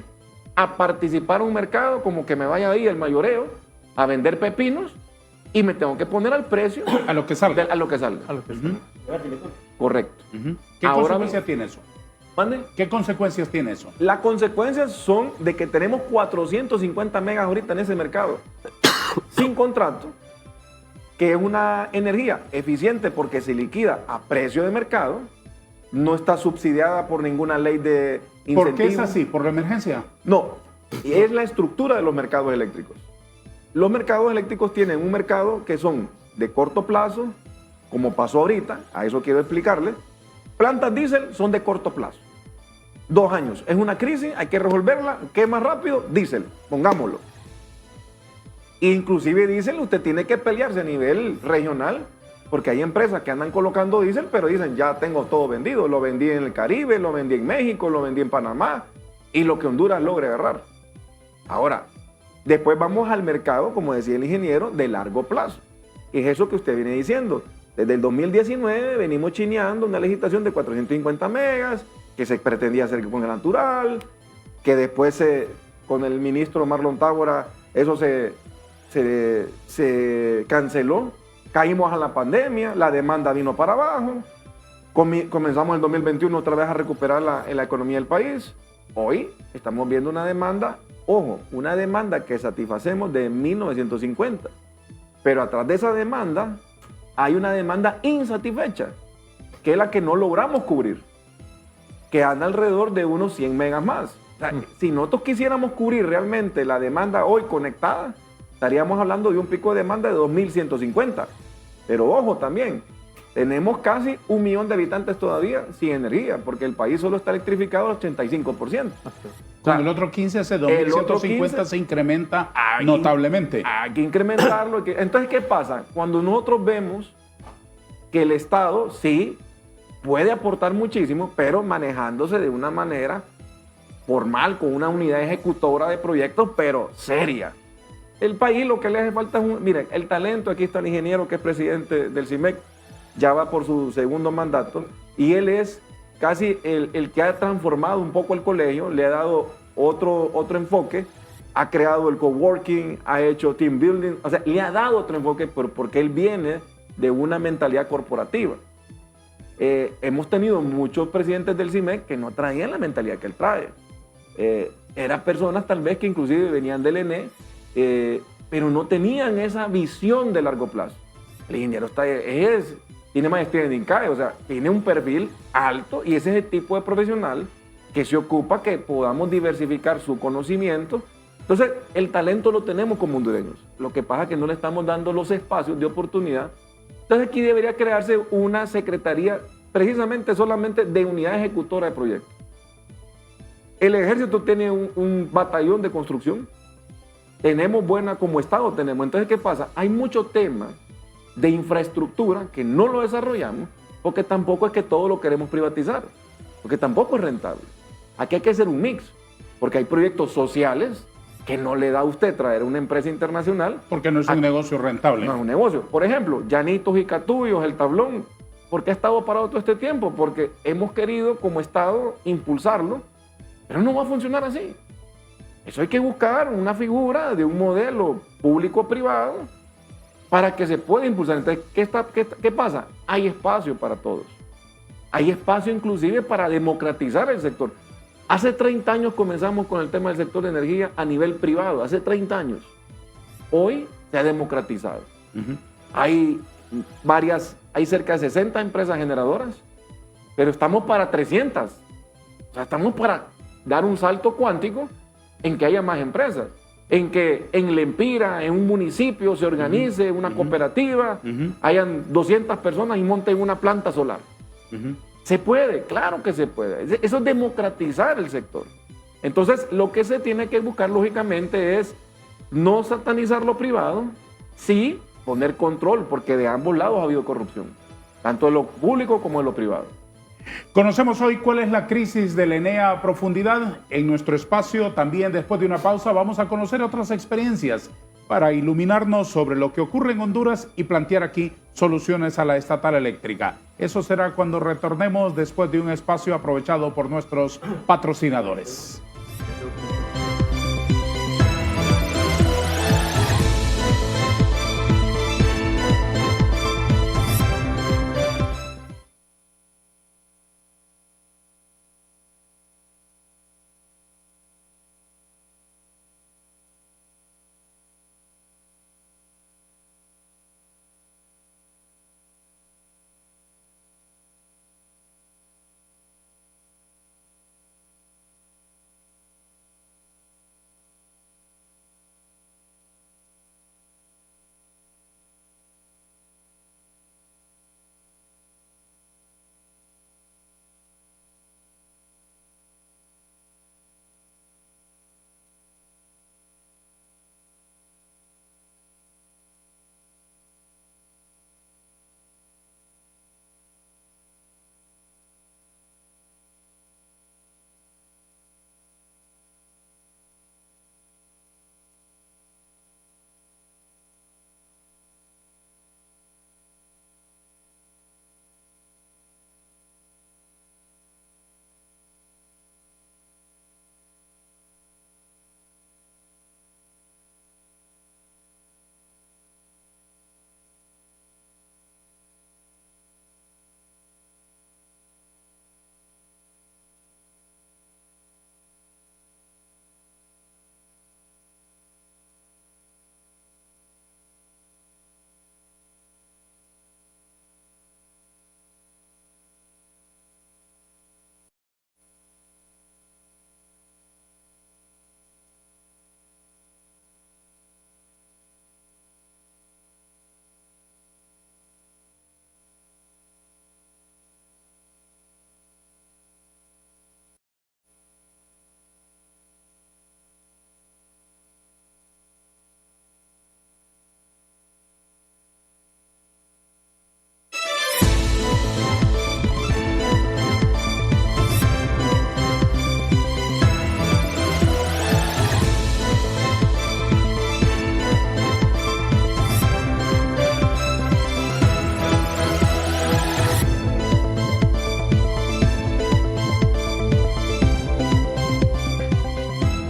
Speaker 4: a participar en un mercado como que me vaya ahí el mayoreo a vender pepinos y me tengo que poner al precio
Speaker 1: A lo que salga.
Speaker 4: a lo que salga.
Speaker 1: Ujú,
Speaker 4: Correcto.
Speaker 1: ujú. ¿Qué
Speaker 4: Ahora
Speaker 1: consecuencias tiene eso?
Speaker 4: ¿Mande?
Speaker 1: ¿Qué consecuencias tiene eso?
Speaker 4: Las consecuencias son de que tenemos 450 megas ahorita en ese mercado sin contrato, que es una energía eficiente porque se liquida a precio de mercado, no está subsidiada por ninguna ley de incentivo.
Speaker 1: ¿Por qué es así? ¿Por la emergencia?
Speaker 4: No, es la estructura de los mercados eléctricos. Los mercados eléctricos tienen un mercado que son de corto plazo, como pasó ahorita, a eso quiero explicarle. Plantas diésel son de corto plazo. 2 años. Es una crisis, hay que resolverla. ¿Qué es más rápido? Diésel, pongámoslo. Inclusive diésel, usted tiene que pelearse a nivel regional, porque hay empresas que andan colocando diésel, pero dicen, ya tengo todo vendido. Lo vendí en el Caribe, lo vendí en México, lo vendí en Panamá, y lo que Honduras logre agarrar. Ahora, después vamos al mercado, como decía el ingeniero, de largo plazo. Y es eso que usted viene diciendo. Desde el 2019 venimos chineando una legislación de 450 megas, que se pretendía hacer con el natural, que después con el ministro Marlon Tábora eso se canceló. Caímos a la pandemia, la demanda vino para abajo, comenzamos el 2021 otra vez a recuperar la economía del país. Hoy estamos viendo una demanda, ojo, una demanda que satisfacemos de 1950, pero atrás de esa demanda hay una demanda insatisfecha, que es la que no logramos cubrir, que anda alrededor de unos 100 megas más. O sea, si nosotros quisiéramos cubrir realmente la demanda hoy conectada, estaríamos hablando de un pico de demanda de 2.150. Pero ojo también, tenemos casi 1 millón de habitantes todavía sin energía, porque el país solo está electrificado al 85%.
Speaker 1: Con el otro 15, ese
Speaker 4: el otro
Speaker 1: 2.150 se incrementa
Speaker 4: Aquí-
Speaker 1: notablemente.
Speaker 4: Hay que incrementarlo. Entonces, ¿qué pasa? Cuando nosotros vemos que el Estado sí puede aportar muchísimo, pero manejándose de una manera formal, con una unidad ejecutora de proyectos, pero seria. El país lo que le hace falta es miren, el talento, aquí está el ingeniero que es presidente del CIMEC, ya va por su segundo mandato, y él es casi el que ha transformado un poco el colegio, le ha dado otro enfoque, ha creado el coworking, ha hecho team building, o sea, le ha dado otro enfoque porque él viene de una mentalidad corporativa. Hemos tenido muchos presidentes del CIMEC que no traían la mentalidad que él trae. Eran personas tal vez que inclusive venían del ENE, pero no tenían esa visión de largo plazo. El ingeniero tiene maestría en INCAE, o sea, tiene un perfil alto y ese es el tipo de profesional que se ocupa que podamos diversificar su conocimiento. Entonces, el talento lo tenemos como hondureños. Lo que pasa es que no le estamos dando los espacios de oportunidad. Entonces, aquí debería crearse una secretaría precisamente solamente de unidad ejecutora de proyectos. El ejército tiene un batallón de construcción. Tenemos como Estado tenemos. Entonces, ¿qué pasa? Hay muchos temas de infraestructura que no lo desarrollamos porque tampoco es que todo lo queremos privatizar, porque tampoco es rentable. Aquí hay que hacer un mix, porque hay proyectos sociales que no le da a usted traer una empresa internacional.
Speaker 1: Porque no es un negocio rentable.
Speaker 4: No es un negocio. Por ejemplo, Llanitos y Catuyos, el Tablón. ¿Por qué ha estado parado todo este tiempo? Porque hemos querido como Estado impulsarlo, pero no va a funcionar así. Eso hay que buscar una figura de un modelo público-privado para que se pueda impulsar. Entonces, ¿qué pasa? Hay espacio para todos. Hay espacio inclusive para democratizar el sector. Hace 30 años comenzamos con el tema del sector de energía a nivel privado, hace 30 años. Hoy se ha democratizado. Hay cerca de 60 empresas generadoras, pero estamos para 300. O sea, estamos para dar un salto cuántico en que haya más empresas, en que en Lempira, en un municipio, se organice una cooperativa, hayan 200 personas y monten una planta solar. Se puede, claro que se puede. Eso es democratizar el sector. Entonces, lo que se tiene que buscar, lógicamente, es no satanizar lo privado, sí poner control, porque de ambos lados ha habido corrupción, tanto de lo público como de lo privado.
Speaker 1: Conocemos hoy cuál es la crisis del ENEA a profundidad. En nuestro espacio, también después de una pausa, vamos a conocer otras experiencias para iluminarnos sobre lo que ocurre en Honduras y plantear aquí soluciones a la estatal eléctrica. Eso será cuando retornemos después de un espacio aprovechado por nuestros patrocinadores.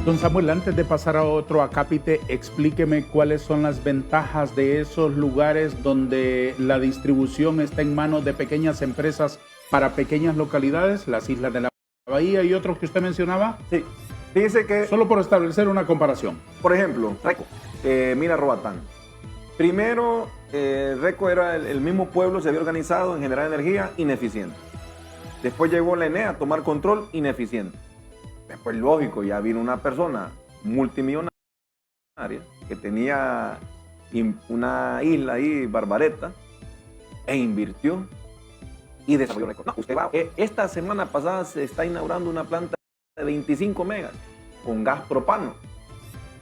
Speaker 1: Don Samuel, antes de pasar a otro acápite, explíqueme cuáles son las ventajas de esos lugares donde la distribución está en manos de pequeñas empresas para pequeñas localidades, las islas de la Bahía y otros que usted mencionaba.
Speaker 4: Sí, fíjese que,
Speaker 1: Solo por establecer una comparación.
Speaker 4: por ejemplo, Reco, mira Roatán. Primero, Reco era el mismo pueblo, se había organizado en generar energía ineficiente. Después llegó la ENE a tomar control, ineficiente. Después, lógico, ya vino una persona multimillonaria que tenía una isla ahí, Barbareta, e invirtió y desarrolló Reco. No, usted va, esta semana pasada se está inaugurando una planta de 25 megas con gas propano,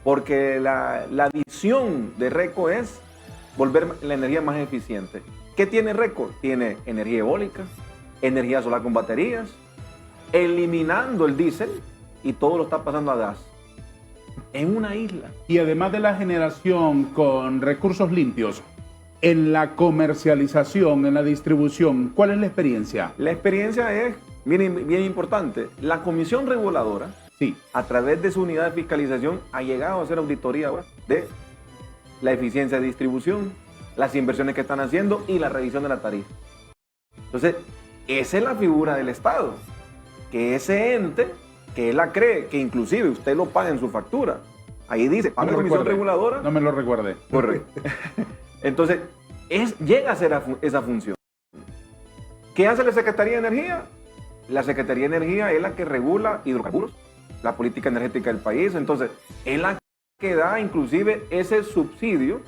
Speaker 4: porque la visión de Reco es volver la energía más eficiente. ¿Qué tiene Reco? Tiene energía eólica, energía solar con baterías, eliminando el diésel, y todo lo está pasando a gas en una isla.
Speaker 1: Y además de la generación con recursos limpios, en la comercialización, en la distribución, ¿cuál es la experiencia?
Speaker 4: La experiencia es bien importante. La Comisión Reguladora,
Speaker 1: Sí.
Speaker 4: a través de su unidad de fiscalización, ha llegado a hacer auditoría ahora de la eficiencia de distribución, las inversiones que están haciendo y la revisión de la tarifa. Entonces, esa es la figura del Estado, que ese ente que él la cree, que inclusive usted lo paga en su factura. Ahí dice,
Speaker 1: No
Speaker 4: la
Speaker 1: me
Speaker 4: Comisión
Speaker 1: recuerde.
Speaker 4: Reguladora.
Speaker 1: No me lo recuerde.
Speaker 4: Correcto. Entonces, llega a ser esa función. ¿Qué hace la Secretaría de Energía? La Secretaría de Energía es la que regula hidrocarburos, la política energética del país. Entonces, es la que da inclusive ese subsidio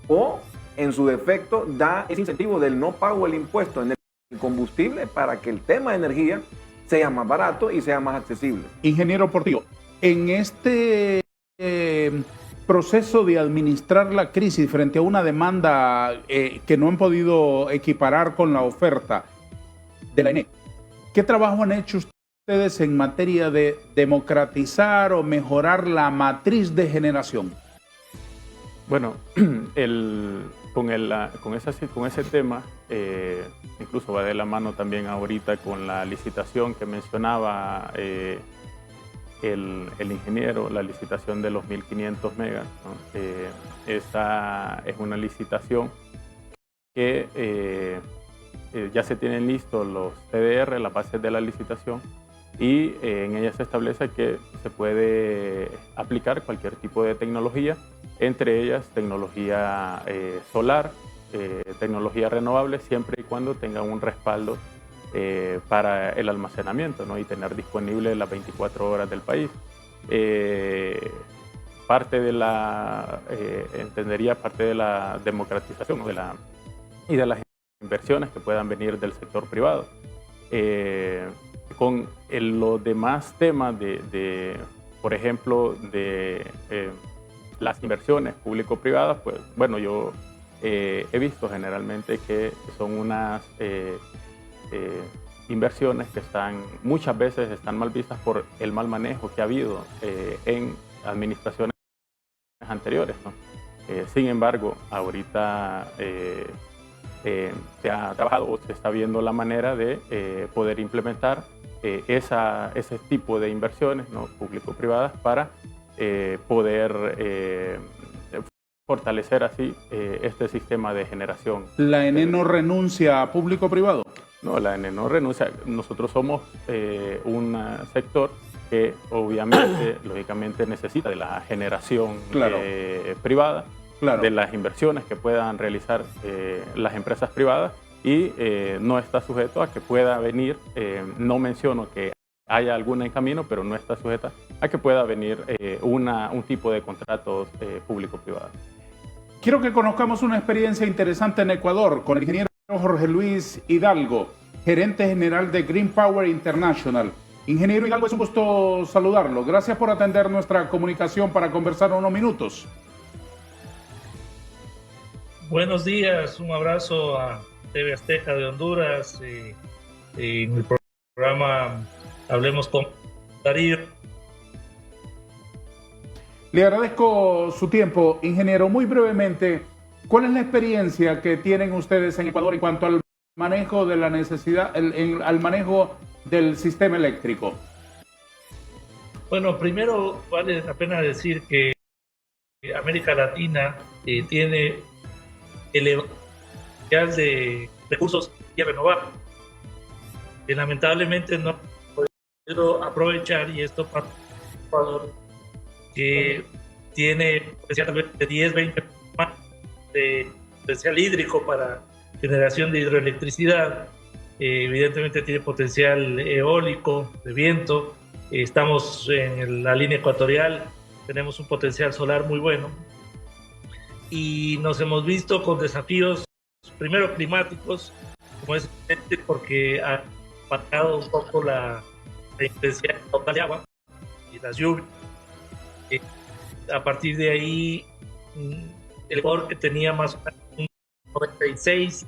Speaker 4: o, en su defecto, da ese incentivo del no pago del impuesto en el combustible para que el tema de energía sea más barato y sea más accesible.
Speaker 1: Ingeniero Portillo, en este proceso de administrar la crisis frente a una demanda que no han podido equiparar con la oferta de la ENE, ¿Qué trabajo han hecho ustedes en materia de democratizar o mejorar la matriz de generación?
Speaker 2: Bueno, con ese tema, incluso va de la mano también ahorita con la licitación que mencionaba el ingeniero, la licitación de los 1500 megas, ¿no? Esa es una licitación que ya se tienen listos los TDR, las bases de la licitación, y en ella se establece que se puede aplicar cualquier tipo de tecnología, entre ellas tecnología solar, tecnología renovable, siempre y cuando tenga un respaldo para el almacenamiento, ¿no? Y tener disponible las 24 horas del país. Parte de la democratización, ¿no? y de las inversiones que puedan venir del sector privado. Con los demás temas por ejemplo, de las inversiones público-privadas, pues bueno, yo he visto generalmente que son unas inversiones que muchas veces están mal vistas por el mal manejo que ha habido en administraciones anteriores, ¿no? Sin embargo, ahorita se ha trabajado o se está viendo la manera de poder implementar ese tipo de inversiones, ¿no? Público-privadas, para poder fortalecer así este sistema de generación.
Speaker 1: ¿La ENE no renuncia a público-privado?
Speaker 2: No, la ENE no renuncia. Nosotros somos un sector que obviamente, lógicamente, necesita de la generación privada, claro, de las inversiones que puedan realizar las empresas privadas, y no está sujeto a que pueda venir, no menciono que haya alguna en camino, pero no está sujeta a que pueda venir un tipo de contratos público-privados.
Speaker 1: Quiero que conozcamos una experiencia interesante en Ecuador con el ingeniero Jorge Luis Hidalgo, gerente general de Green Power International. Ingeniero Hidalgo, es un gusto saludarlo. Gracias por atender nuestra comunicación para conversar unos minutos.
Speaker 5: Buenos días, un abrazo a TV Azteca de Honduras y en el programa Hablemos con Darío.
Speaker 1: Le agradezco su tiempo, ingeniero. Muy brevemente, ¿cuál es la experiencia que tienen ustedes en Ecuador en cuanto al manejo de la necesidad, al manejo del sistema eléctrico?
Speaker 5: Bueno, primero vale la pena decir que América Latina tiene el potencial de recursos y renovables, que lamentablemente no podido aprovechar, y esto para Ecuador, que tiene potencial tal vez de 10, 20 más de potencial hídrico para generación de hidroelectricidad, evidentemente tiene potencial eólico, de viento, estamos en la línea ecuatorial, tenemos un potencial solar muy bueno, y nos hemos visto con desafíos, primero climáticos, como es porque ha bajado un poco la intensidad total de agua y las lluvias. A partir de ahí, el Ecuador, que tenía más o menos un 96,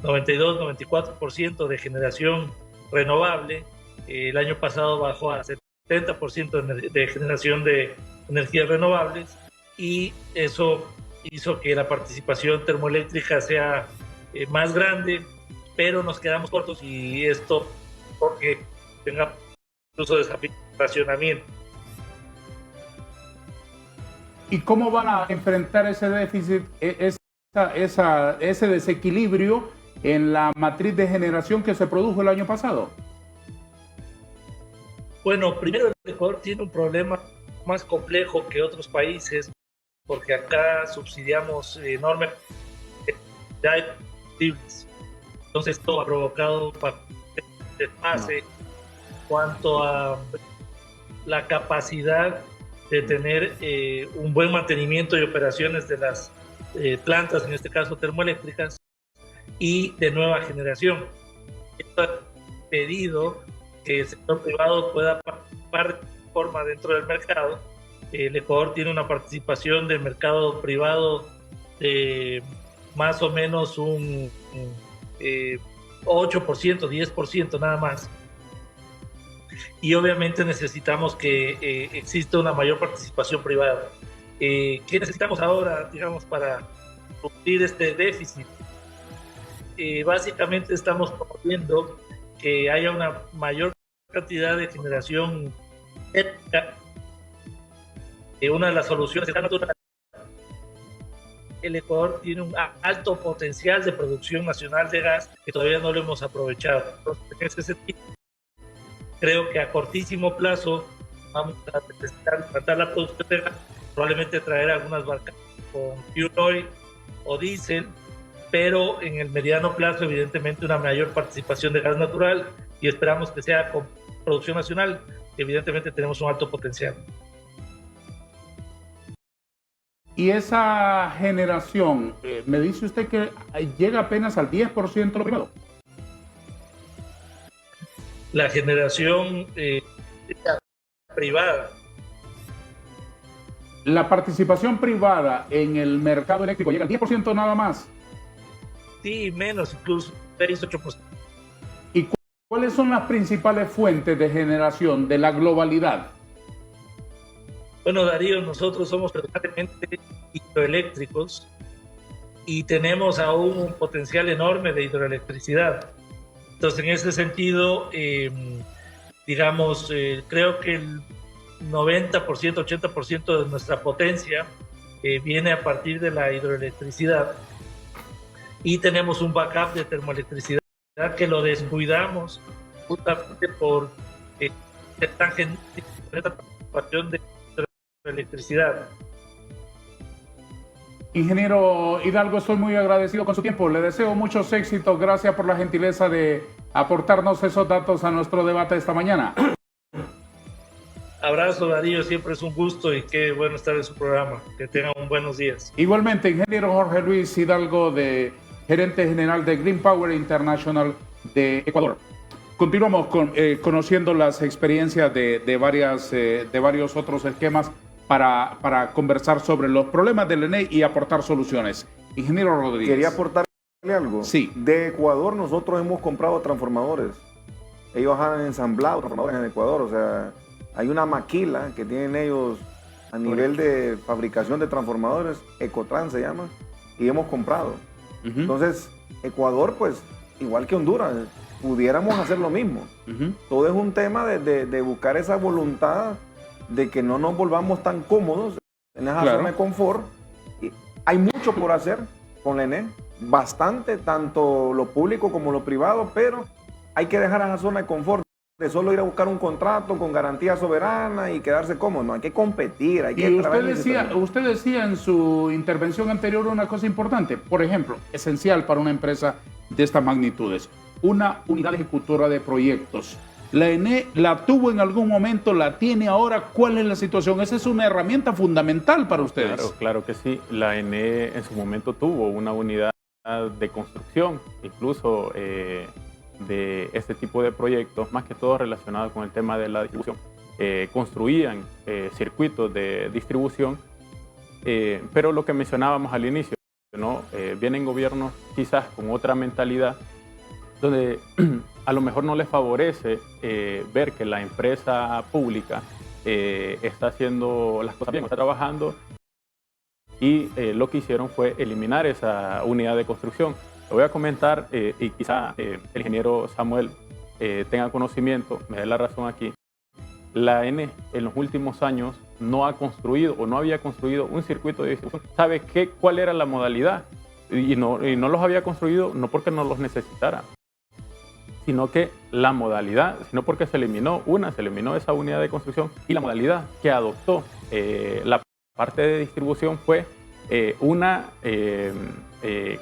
Speaker 5: 92, 94% de generación renovable, el año pasado bajó a 70% de generación de energías renovables, y eso hizo que la participación termoeléctrica sea más grande, pero nos quedamos cortos, y esto porque tenga incluso desafío de racionamiento.
Speaker 1: ¿Y cómo van a enfrentar ese déficit, ese desequilibrio en la matriz de generación que se produjo el año pasado?
Speaker 5: Bueno, primero, el Ecuador tiene un problema más complejo que otros países, porque acá subsidiamos enormes combustibles. Entonces, esto ha provocado desfase en cuanto a la capacidad de tener un buen mantenimiento y operaciones de las plantas, en este caso termoeléctricas, y de nueva generación. Esto ha pedido que el sector privado pueda participar de forma dentro del mercado. El Ecuador tiene una participación del mercado privado de más o menos un 8%, 10% nada más. y obviamente necesitamos que exista una mayor participación privada. ¿Qué necesitamos ahora, digamos, para cubrir este déficit? Básicamente estamos promoviendo que haya una mayor cantidad de generación ética. Una de las soluciones es natural. El Ecuador tiene un alto potencial de producción nacional de gas que todavía no lo hemos aprovechado. Entonces, en ese sentido, creo que a cortísimo plazo vamos a necesitar implantar la producción de gas, probablemente traer algunas barcas con fuel oil o diésel, pero en el mediano plazo, evidentemente, una mayor participación de gas natural, y esperamos que sea con producción nacional. Evidentemente, tenemos un alto potencial.
Speaker 1: Y esa generación, me dice usted que llega apenas al 10% de lo privado.
Speaker 5: La generación privada.
Speaker 1: La participación privada en el mercado eléctrico llega al 10% nada más.
Speaker 5: Sí, menos, incluso 6-8%.
Speaker 1: ¿Y cuáles son las principales fuentes de generación de la globalidad?
Speaker 5: Bueno, Darío, nosotros somos predominantemente hidroeléctricos y tenemos aún un potencial enorme de hidroelectricidad. Entonces, en ese sentido, digamos, creo que el 90%, 80% de nuestra potencia viene a partir de la hidroelectricidad, y tenemos un backup de termoelectricidad que lo descuidamos justamente por esta participación de electricidad.
Speaker 1: Ingeniero Hidalgo, estoy muy agradecido con su tiempo. Le deseo muchos éxitos. Gracias por la gentileza de aportarnos esos datos a nuestro debate esta mañana.
Speaker 5: Abrazo, Darío. Siempre es un gusto y qué bueno estar en su programa. Que tengan un buenos días.
Speaker 1: Igualmente, ingeniero Jorge Luis Hidalgo, gerente general de Green Power International de Ecuador. Continuamos conociendo las experiencias de varios otros esquemas para conversar sobre los problemas del ENE y aportar soluciones. Ingeniero Rodríguez.
Speaker 4: Quería aportarle algo.
Speaker 1: Sí.
Speaker 4: De Ecuador nosotros hemos comprado transformadores. Ellos han ensamblado transformadores en Ecuador. O sea, hay una maquila que tienen ellos a nivel de fabricación de transformadores, Ecotrans se llama, y hemos comprado. Entonces, Ecuador, pues, igual que Honduras, pudiéramos hacer lo mismo. Todo es un tema de buscar esa voluntad de que no nos volvamos tan cómodos en esa zona de confort. Y hay mucho por hacer con la ENE, bastante, tanto lo público como lo privado, pero hay que dejar esa zona de confort, de solo ir a buscar un contrato con garantía soberana y quedarse cómodo. No, hay que competir, hay que
Speaker 1: trabajar. Usted decía en su intervención anterior una cosa importante, por ejemplo, esencial para una empresa de estas magnitudes, una unidad ejecutora de proyectos. La ENE la tuvo en algún momento, la tiene ahora. ¿Cuál es la situación? Esa es una herramienta fundamental para ustedes.
Speaker 2: Claro que sí. La ENE en su momento tuvo una unidad de construcción, incluso de este tipo de proyectos, más que todo relacionados con el tema de la distribución. Construían circuitos de distribución, pero lo que mencionábamos al inicio, ¿no? Vienen gobiernos quizás con otra mentalidad, donde a lo mejor no les favorece ver que la empresa pública está haciendo las cosas bien, está trabajando, y lo que hicieron fue eliminar esa unidad de construcción. Lo voy a comentar y quizá el ingeniero Samuel tenga conocimiento, me dé la razón aquí. La ENE en los últimos años no ha construido o no había construido un circuito de distribución. ¿Sabe cuál era la modalidad? Y no los había construido no porque no los necesitara, sino que la modalidad, sino porque se eliminó esa unidad de construcción, y la modalidad que adoptó la parte de distribución fue una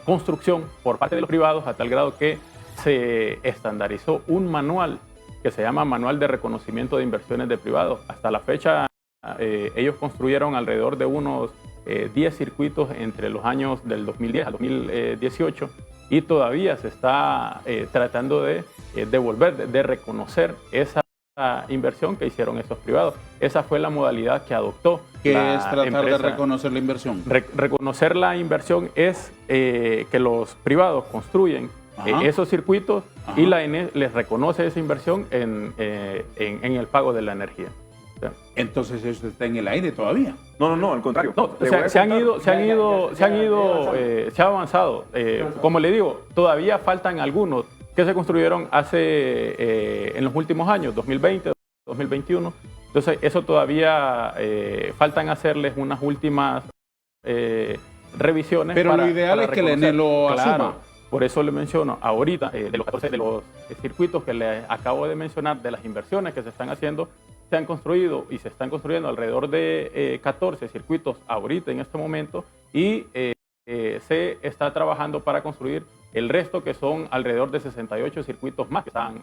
Speaker 2: construcción por parte de los privados, a tal grado que se estandarizó un manual que se llama Manual de Reconocimiento de Inversiones de Privados. Hasta la fecha ellos construyeron alrededor de unos 10 circuitos entre los años del 2010 al 2018, y todavía se está tratando de devolver, de reconocer esa inversión que hicieron esos privados. Esa fue la modalidad que adoptó.
Speaker 1: ¿Qué es tratar de reconocer la inversión?
Speaker 2: Reconocer la inversión es que los privados construyen esos circuitos
Speaker 1: Ajá.
Speaker 2: y la ENE les reconoce esa inversión en el pago de la energía. O sea,
Speaker 1: Entonces eso está en el aire todavía.
Speaker 4: No, al contrario.
Speaker 2: no,
Speaker 4: Te voy a
Speaker 2: se han
Speaker 4: contar.
Speaker 2: ido, se ha avanzado. Como le digo, todavía faltan algunos que se construyeron en los últimos años, 2020, 2021. Entonces, eso todavía faltan hacerles unas últimas revisiones.
Speaker 1: Pero lo ideal es que la ENE lo asuma.
Speaker 2: Por eso le menciono ahorita, de los 14 de los circuitos que le acabo de mencionar, de las inversiones que se están haciendo, se han construido y se están construyendo alrededor de 14 circuitos ahorita en este momento y se está trabajando para construir el resto, que son alrededor de 68 circuitos más que están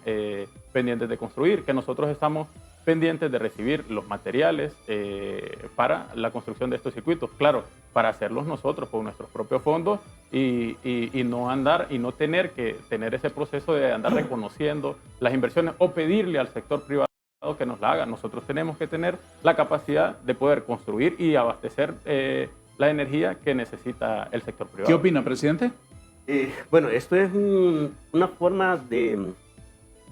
Speaker 2: pendientes de construir, que nosotros estamos pendientes de recibir los materiales para la construcción de estos circuitos. Claro, para hacerlos nosotros con nuestros propios fondos y no tener que tener ese proceso de andar reconociendo las inversiones o pedirle al sector privado que nos la haga. Nosotros tenemos que tener la capacidad de poder construir y abastecer la energía que necesita el sector privado.
Speaker 1: ¿Qué opina, presidente?
Speaker 3: Bueno, esto es una forma de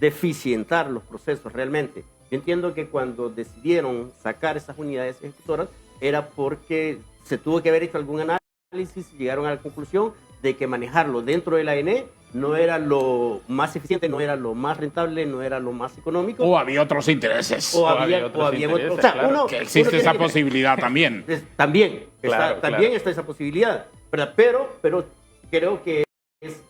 Speaker 3: eficientar los procesos realmente. Yo entiendo que cuando decidieron sacar esas unidades ejecutoras era porque se tuvo que haber hecho algún análisis y llegaron a la conclusión de que manejarlo dentro de la ENE no era lo más eficiente, no era lo más rentable, no era lo más económico.
Speaker 1: ¿O había otros intereses?
Speaker 3: O había otros. O sea,
Speaker 2: claro,
Speaker 1: que existe esa posibilidad también.
Speaker 3: También,
Speaker 2: Claro,
Speaker 3: también
Speaker 2: claro.
Speaker 3: está esa posibilidad, ¿verdad? Pero creo que es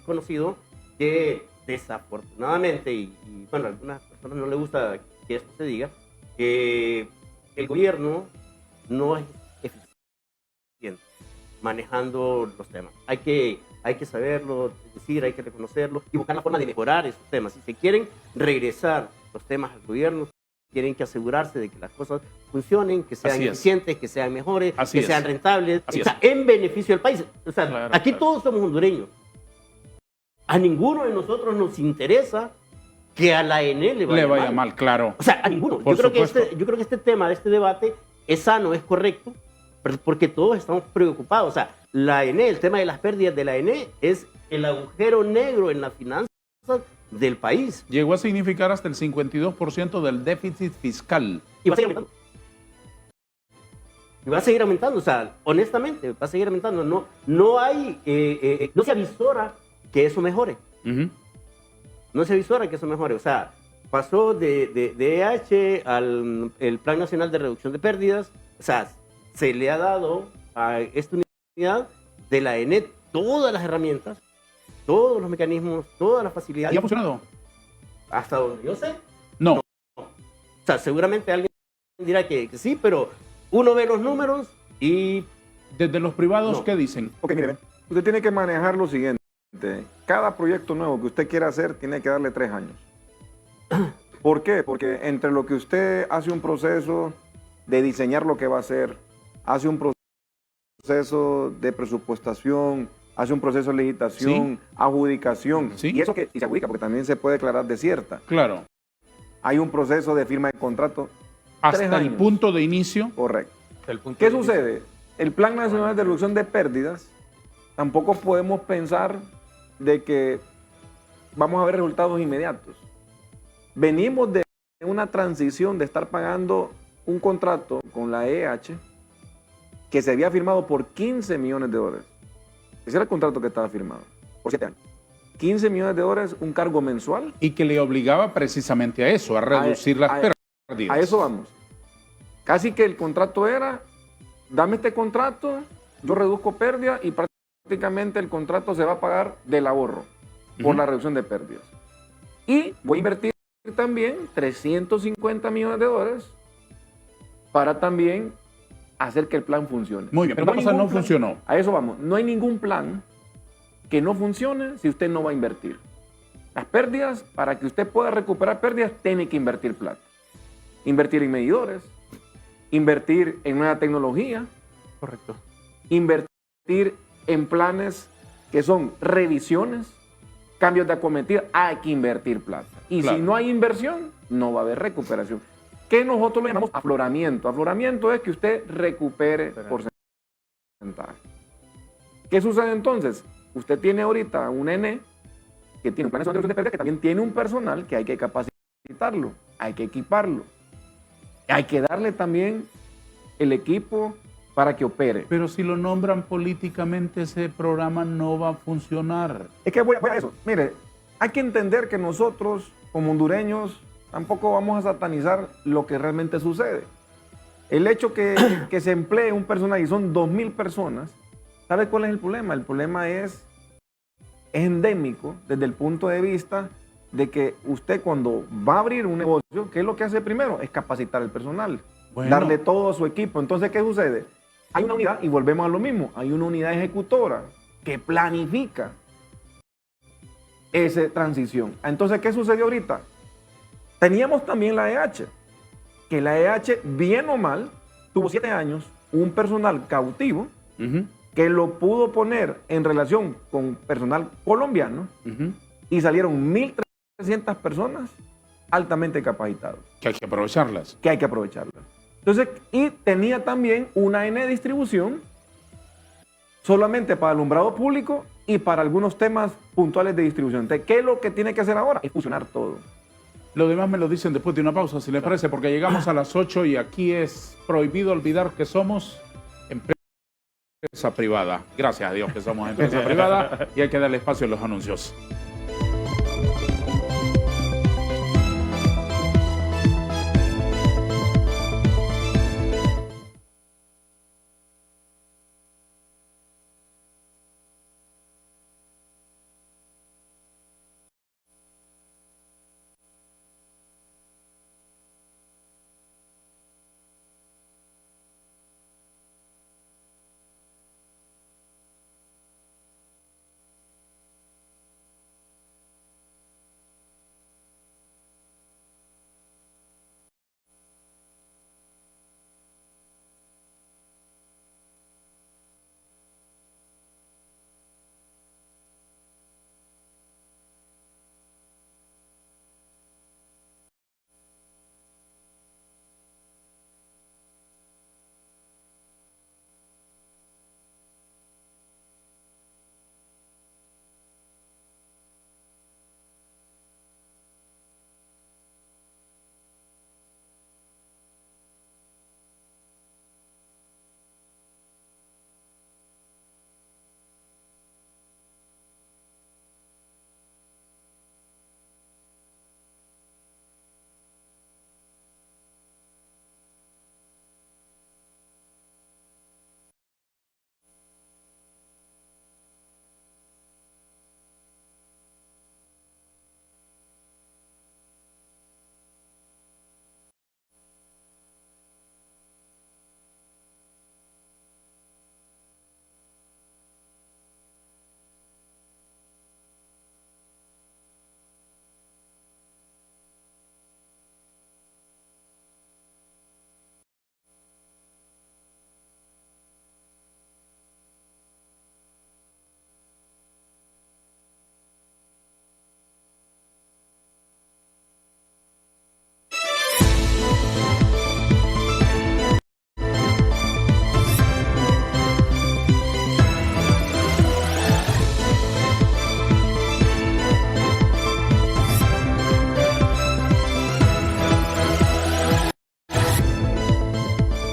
Speaker 3: conocido que desafortunadamente, y bueno, a algunas personas no les gusta que esto se diga, que el gobierno no es eficiente manejando los temas. Hay que saberlo, decir, hay que reconocerlo y buscar la forma de mejorar esos temas. Si se quieren regresar los temas al gobierno, tienen que asegurarse de que las cosas funcionen, que sean
Speaker 1: Así es.
Speaker 3: eficientes, que sean mejores,
Speaker 1: Así
Speaker 3: que
Speaker 1: es.
Speaker 3: sean rentables,
Speaker 1: Así
Speaker 3: o sea, en beneficio del país. O sea,
Speaker 2: Claro,
Speaker 3: aquí
Speaker 2: claro.
Speaker 3: todos somos hondureños. A ninguno de nosotros nos interesa que a la ENE le vaya mal.
Speaker 1: Claro.
Speaker 3: O sea, a ninguno.
Speaker 1: Por
Speaker 3: Yo creo
Speaker 1: supuesto.
Speaker 3: que este tema, este debate es sano, es correcto, porque todos estamos preocupados. O sea, la ENE, el tema de las pérdidas de la ENE es el agujero negro en las finanzas del país.
Speaker 1: Llegó a significar hasta el 52% del déficit fiscal.
Speaker 3: Y va a seguir aumentando. Y va a seguir aumentando, o sea, honestamente, va a seguir aumentando. No se avisora que eso mejore.
Speaker 1: Ujú.
Speaker 3: No se avisora que eso mejore. O sea, pasó de EH al el Plan Nacional de Reducción de Pérdidas. O sea, se le ha dado a esta unidad de la ENE todas las herramientas, todos los mecanismos, todas las facilidades.
Speaker 1: ¿Y ha funcionado?
Speaker 3: Hasta donde yo sé.
Speaker 1: No.
Speaker 3: O sea, seguramente alguien dirá que sí, pero uno ve los números y...
Speaker 1: Desde los privados,
Speaker 3: No.
Speaker 1: ¿qué dicen?
Speaker 4: Ok, mire, usted tiene que manejar lo siguiente. Cada proyecto nuevo que usted quiera hacer tiene que darle 3 años. ¿Por qué? Porque entre lo que usted hace un proceso de diseñar lo que va a hacer, hace un proceso de presupuestación, hace un proceso de licitación, adjudicación,
Speaker 1: Sí.
Speaker 4: y eso que si se adjudica, porque también se puede declarar desierta.
Speaker 1: Claro.
Speaker 4: Hay un proceso de firma de contrato.
Speaker 1: Hasta
Speaker 4: 3
Speaker 1: el
Speaker 4: años.
Speaker 1: punto de inicio.
Speaker 4: Correcto.
Speaker 2: El punto
Speaker 4: ¿Qué
Speaker 2: de vista.
Speaker 4: sucede? El Plan Nacional de Reducción de Pérdidas, tampoco podemos pensar de que vamos a ver resultados inmediatos. Venimos de una transición de estar pagando un contrato con la EH que se había firmado por 15 millones de dólares. Ese era el contrato que estaba firmado por 7 años. 15 millones de dólares, un cargo mensual.
Speaker 1: Y que le obligaba precisamente a eso, a reducir las pérdidas.
Speaker 4: A eso vamos. Casi que el contrato era, dame este contrato, yo reduzco pérdida y prácticamente el contrato se va a pagar del ahorro por la reducción de pérdidas. Y voy a invertir también 350 millones de dólares para también hacer que el plan funcione.
Speaker 1: Muy bien, pero ¿qué pasa? No funcionó.
Speaker 4: A eso vamos. No hay ningún plan que no funcione si usted no va a invertir. Las pérdidas, para que usted pueda recuperar pérdidas, tiene que invertir plata. Invertir en medidores, invertir en nueva tecnología,
Speaker 2: Correcto.
Speaker 4: invertir en planes que son revisiones, cambios de acometida, hay que invertir plata. Y
Speaker 1: Claro.
Speaker 4: si no hay inversión, no va a haber recuperación. Que nosotros le llamamos afloramiento. Afloramiento es que usted recupere porcentaje. ¿Qué sucede entonces? Usted tiene ahorita un ENE que tiene un plan de reducción de pérdidas, que también tiene un personal que hay que capacitarlo, hay que equiparlo. Hay que darle también el equipo para que opere.
Speaker 1: Pero si lo nombran políticamente, ese programa no va a funcionar.
Speaker 4: Es que voy a eso. Mire, hay que entender que nosotros, como hondureños, tampoco vamos a satanizar lo que realmente sucede. El hecho que se emplee un personal y son 2.000 personas, ¿sabe cuál es el problema? El problema es endémico desde el punto de vista de que usted cuando va a abrir un negocio, ¿qué es lo que hace primero? Es capacitar al personal,
Speaker 1: Bueno.
Speaker 4: darle todo a su equipo. Entonces, ¿qué sucede? Hay una unidad, y volvemos a lo mismo, hay una unidad ejecutora que planifica esa transición. Entonces, ¿qué sucedió ahorita? Teníamos también la EH, que la EH, bien o mal, tuvo 7 años, un personal cautivo, que lo pudo poner en relación con personal colombiano, y salieron 1.300 personas altamente capacitados.
Speaker 1: Que hay que aprovecharlas.
Speaker 4: Que hay que aprovecharlas. Entonces, y tenía también una N de distribución solamente para alumbrado público y para algunos temas puntuales de distribución. Entonces, ¿qué es lo que tiene que hacer ahora? Es fusionar todo.
Speaker 1: Lo demás me lo dicen después de una pausa, si les parece, porque llegamos a las 8 y aquí es prohibido olvidar que somos empresa privada. Gracias a Dios que somos empresa privada y hay que darle espacio a los anuncios.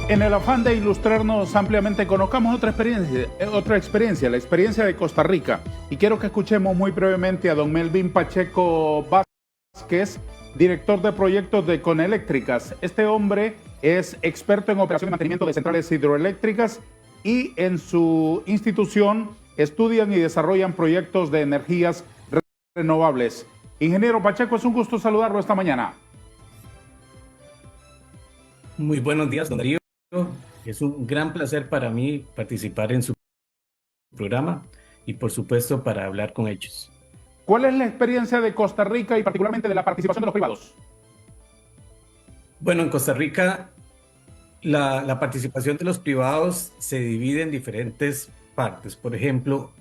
Speaker 1: En el afán de ilustrarnos ampliamente, conozcamos otra experiencia, la experiencia de Costa Rica. Y quiero que escuchemos muy brevemente a don Melvin Pacheco Vázquez, director de proyectos de Coneléctricas. Este hombre es experto en operación y mantenimiento de centrales hidroeléctricas y en su institución estudian y desarrollan proyectos de energías renovables. Ingeniero Pacheco, es un gusto saludarlo esta mañana.
Speaker 6: Muy buenos días, don Darío. Es un gran placer para mí participar en su programa y por supuesto para hablar con ellos.
Speaker 1: ¿Cuál es la experiencia de Costa Rica y particularmente de la participación de los privados?
Speaker 6: Bueno, en Costa Rica la participación de los privados se divide en diferentes partes. Por ejemplo,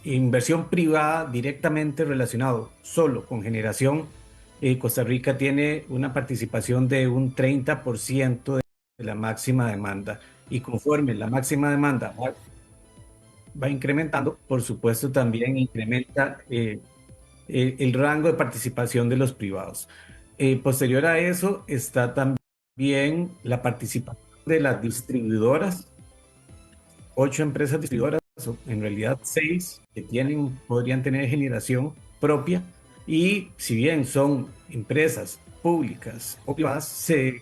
Speaker 6: inversión privada directamente relacionado solo con generación. Costa Rica tiene una participación de un 30% de la máxima demanda, y conforme la máxima demanda va incrementando, por supuesto también incrementa el rango de participación de los privados. Posterior a eso está también la participación de las distribuidoras, 8 empresas distribuidoras, o en realidad 6, que podrían tener generación propia, y si bien son empresas públicas o privadas, se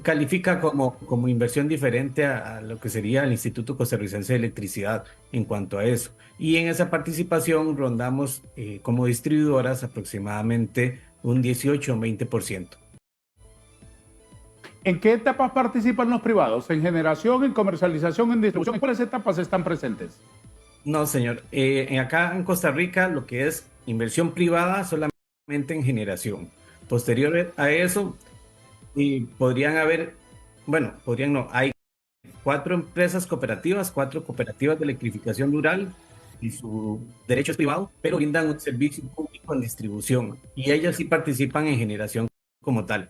Speaker 6: califica como inversión diferente a lo que sería el Instituto Costarricense de Electricidad en cuanto a eso. Y en esa participación rondamos como distribuidoras aproximadamente un 18 o 20%.
Speaker 1: ¿En qué etapas participan los privados? ¿En generación, en comercialización, en distribución? ¿En cuáles etapas están presentes?
Speaker 6: No, señor. Acá en Costa Rica lo que es inversión privada solamente en generación. Posterior a eso, podrían haber, bueno, podrían no, hay 4 empresas cooperativas, 4 cooperativas de electrificación rural, y su derecho es privado, pero brindan un servicio público en distribución, y ellas sí participan en generación como tal.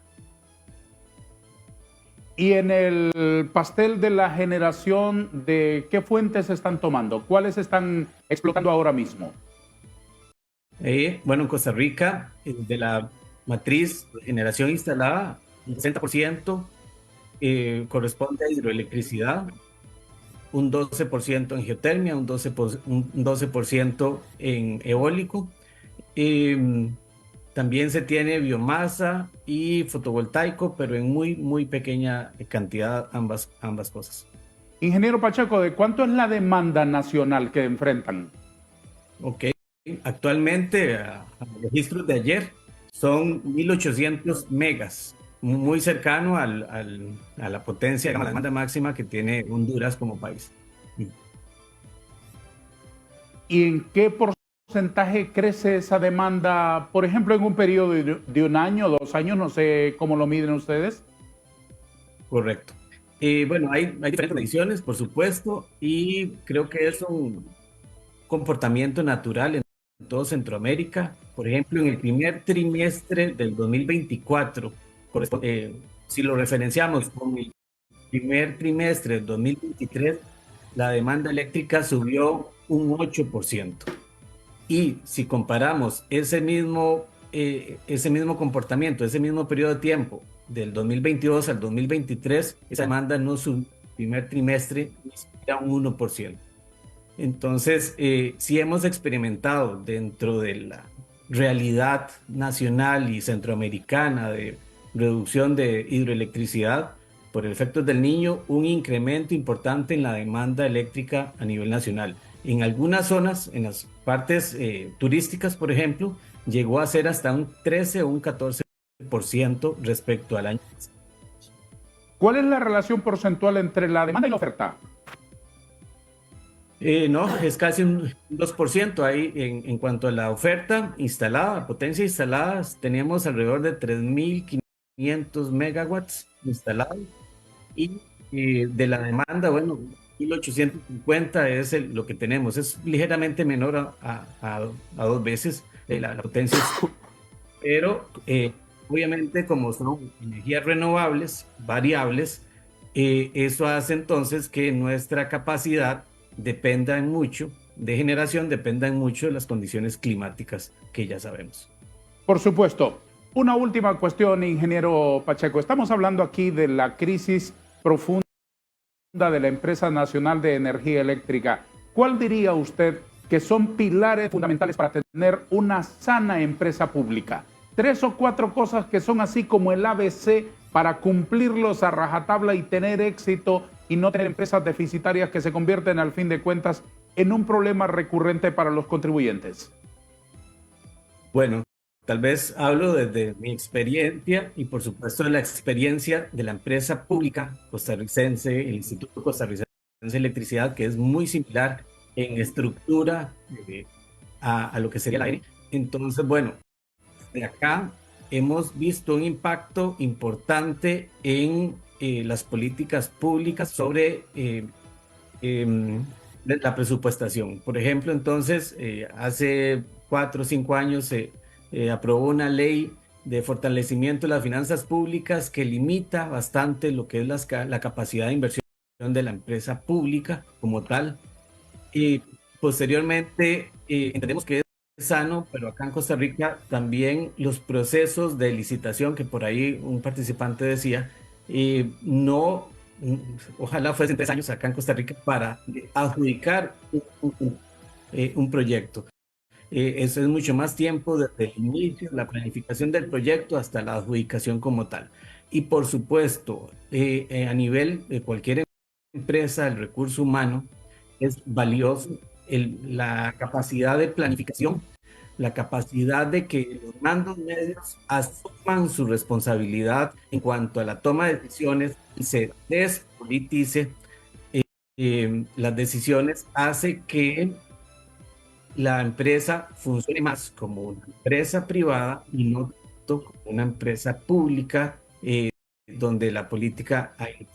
Speaker 1: Y en el pastel de la generación, ¿de qué fuentes están tomando? ¿Cuáles están explotando ahora mismo?
Speaker 6: Bueno, en Costa Rica, de la matriz de generación instalada, el 60% corresponde a hidroelectricidad, un 12% en geotermia, un 12% en eólico. También se tiene biomasa y fotovoltaico, pero en muy pequeña cantidad ambas cosas.
Speaker 1: Ingeniero Pacheco, ¿de cuánto es la demanda nacional que enfrentan?
Speaker 6: Ok, actualmente, a registros de ayer, son 1.800 megas, muy cercano a la potencia, a la demanda máxima que tiene Honduras como país.
Speaker 1: ¿Y en qué porcentaje crece esa demanda, por ejemplo, en un periodo de 1 año, 2 años? No sé cómo lo miden ustedes.
Speaker 6: Correcto. Bueno, hay diferentes mediciones, por supuesto, y creo que es un comportamiento natural en todo Centroamérica. Por ejemplo, en el primer trimestre del 2024, si lo referenciamos con el primer trimestre del 2023, la demanda eléctrica subió un 8%. Y si comparamos ese mismo comportamiento, ese mismo periodo de tiempo, del 2022 al 2023, esa demanda no subió primer trimestre ni siquiera un 1%. Entonces, sí hemos experimentado dentro de la realidad nacional y centroamericana de reducción de hidroelectricidad por efectos del Niño, un incremento importante en la demanda eléctrica a nivel nacional. En algunas zonas, en las partes turísticas, por ejemplo, llegó a ser hasta un 13 o un 14% respecto al año pasado.
Speaker 1: ¿Cuál es la relación porcentual entre la demanda y la oferta?
Speaker 6: No, es casi un 2%. Ahí en cuanto a la oferta instalada, potencia instalada, tenemos alrededor de 3.500 megawatts instalados, y de la demanda, bueno, 1.850 es lo que tenemos. Es ligeramente menor a 2 veces la potencia, pero obviamente como son energías renovables, variables, eso hace entonces que nuestra capacidad dependa en mucho de generación, dependa en mucho de las condiciones climáticas que ya sabemos.
Speaker 1: Por supuesto. Una última cuestión, ingeniero Pacheco. Estamos hablando aquí de la crisis profunda de la Empresa Nacional de Energía Eléctrica. ¿Cuál diría usted que son pilares fundamentales para tener una sana empresa pública? 3 o 4 cosas que son así como el ABC para cumplirlos a rajatabla y tener éxito y no tener empresas deficitarias que se convierten al fin de cuentas en un problema recurrente para los contribuyentes.
Speaker 6: Bueno, tal vez hablo desde mi experiencia y por supuesto de la experiencia de la empresa pública costarricense, el Instituto Costarricense de Electricidad, que es muy similar en estructura a lo que sería la ANE. Entonces, bueno, de acá hemos visto un impacto importante en las políticas públicas sobre la presupuestación. Por ejemplo, entonces, hace 4 o 5 años se aprobó una ley de fortalecimiento de las finanzas públicas que limita bastante lo que es la capacidad de inversión de la empresa pública como tal. Y Posteriormente, entendemos que es sano, pero acá en Costa Rica también los procesos de licitación, que por ahí un participante decía, no, ojalá fuesen 3 años acá en Costa Rica para adjudicar un proyecto. Eso es mucho más tiempo desde el inicio, la planificación del proyecto hasta la adjudicación como tal. Y por supuesto, a nivel de cualquier empresa, el recurso humano es valioso, la capacidad de planificación, la capacidad de que los mandos medios asuman su responsabilidad en cuanto a la toma de decisiones y se despolitice las decisiones, hace que la empresa funcione más como una empresa privada y no tanto como una empresa pública donde la política hay.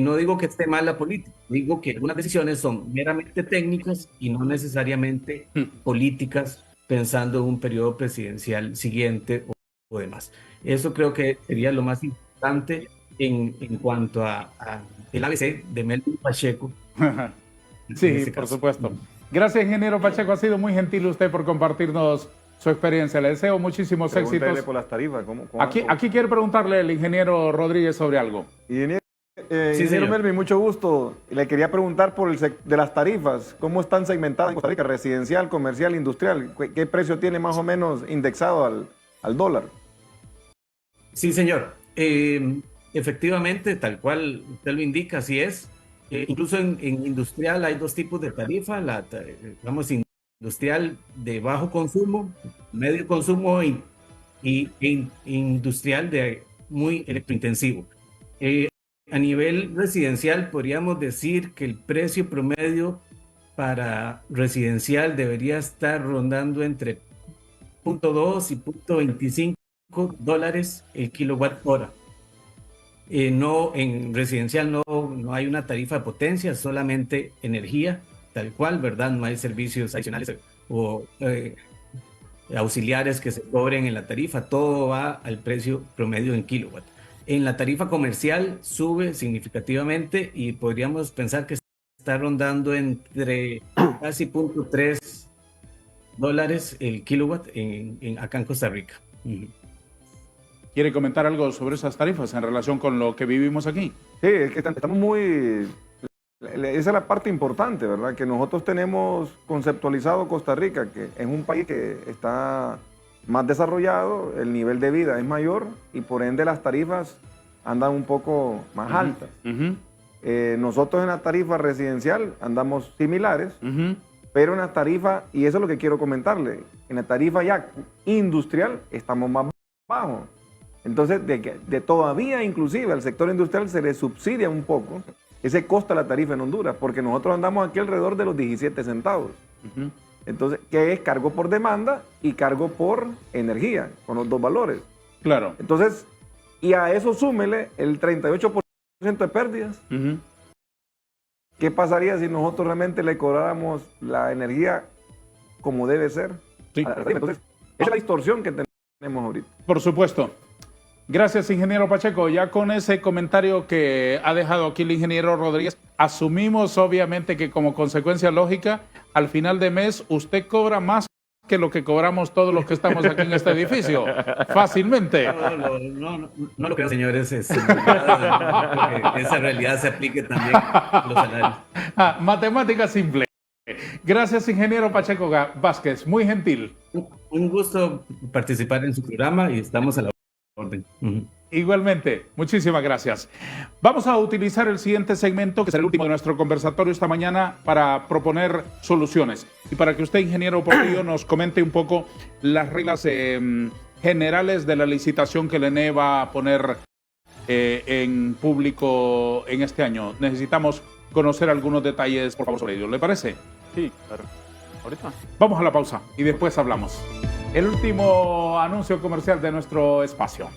Speaker 6: No digo que esté mal la política, digo que algunas decisiones son meramente técnicas y no necesariamente políticas pensando en un periodo presidencial siguiente o demás. Eso creo que sería lo más importante en cuanto a el ABC de Melvin Pacheco.
Speaker 1: Sí,
Speaker 6: en este
Speaker 1: por
Speaker 6: caso.
Speaker 1: supuesto. Gracias, ingeniero Pacheco. Ha sido muy gentil usted por compartirnos su experiencia. Le deseo muchísimos
Speaker 4: Pregúntele
Speaker 1: éxitos.
Speaker 4: por las tarifas.
Speaker 1: Aquí quiero preguntarle al ingeniero Rodríguez sobre algo.
Speaker 4: Ingeniero,
Speaker 6: Sí,
Speaker 4: ingeniero
Speaker 6: señor.
Speaker 4: Melvin, mucho gusto. Le quería preguntar por de las tarifas. ¿Cómo están segmentadas en Costa Rica? Residencial, comercial, industrial. ¿Qué precio tiene más o menos indexado al dólar?
Speaker 6: Sí, señor. Efectivamente, tal cual usted lo indica, así es. Incluso en industrial hay dos tipos de tarifa, digamos, industrial de bajo consumo, medio consumo y industrial de muy electrointensivo. A nivel residencial, podríamos decir que el precio promedio para residencial debería estar rondando entre 0.2 y 0.25 dólares el kilowatt hora. No, en residencial no hay una tarifa de potencia, solamente energía, tal cual, ¿verdad? No hay servicios adicionales o auxiliares que se cobren en la tarifa, todo va al precio promedio en kilowatt. En la tarifa comercial sube significativamente y podríamos pensar que está rondando entre casi 0.3 dólares el kilowatt acá en Costa Rica.
Speaker 1: ¿Quiere comentar algo sobre esas tarifas en relación con lo que vivimos aquí?
Speaker 4: Sí, es que estamos muy... Esa es la parte importante, ¿verdad? Que nosotros tenemos conceptualizado Costa Rica, que es un país que está más desarrollado, el nivel de vida es mayor y por ende las tarifas andan un poco más altas. Nosotros en la tarifa residencial andamos similares, pero en la tarifa, y eso es lo que quiero comentarle, en la tarifa ya industrial estamos más bajos. Entonces, de todavía inclusive al sector industrial se le subsidia un poco ese costo de la tarifa en Honduras, porque nosotros andamos aquí alrededor de los 17 centavos. Entonces, ¿qué es cargo por demanda y cargo por energía? Con los dos valores.
Speaker 1: Claro.
Speaker 4: Entonces, y a eso súmele el 38% de pérdidas. ¿Qué pasaría si nosotros realmente le cobráramos la energía como debe ser?
Speaker 1: Sí.
Speaker 4: Entonces, esa es la distorsión que tenemos ahorita.
Speaker 1: Por supuesto. Gracias, ingeniero Pacheco. Ya con ese comentario que ha dejado aquí el ingeniero Rodríguez, asumimos obviamente que como consecuencia lógica, al final de mes usted cobra más que lo que cobramos todos los que estamos aquí en este edificio. Fácilmente.
Speaker 6: No lo creo, señores. Esa realidad se aplique también a los salarios.
Speaker 1: Matemática simple. Gracias, ingeniero Pacheco Vázquez. Muy gentil.
Speaker 6: Un gusto participar en su programa y estamos a la orden.
Speaker 1: Igualmente, muchísimas gracias. Vamos a utilizar el siguiente segmento, que será el último de nuestro conversatorio esta mañana, para proponer soluciones. Y para que usted, ingeniero Portillo, nos comente un poco las reglas generales de la licitación que el ENE va a poner en público en este año. Necesitamos conocer algunos detalles, por favor, sobre ello. ¿Le parece?
Speaker 2: Sí, claro. Ahorita.
Speaker 1: Vamos a la pausa y después hablamos. El último anuncio comercial de nuestro espacio.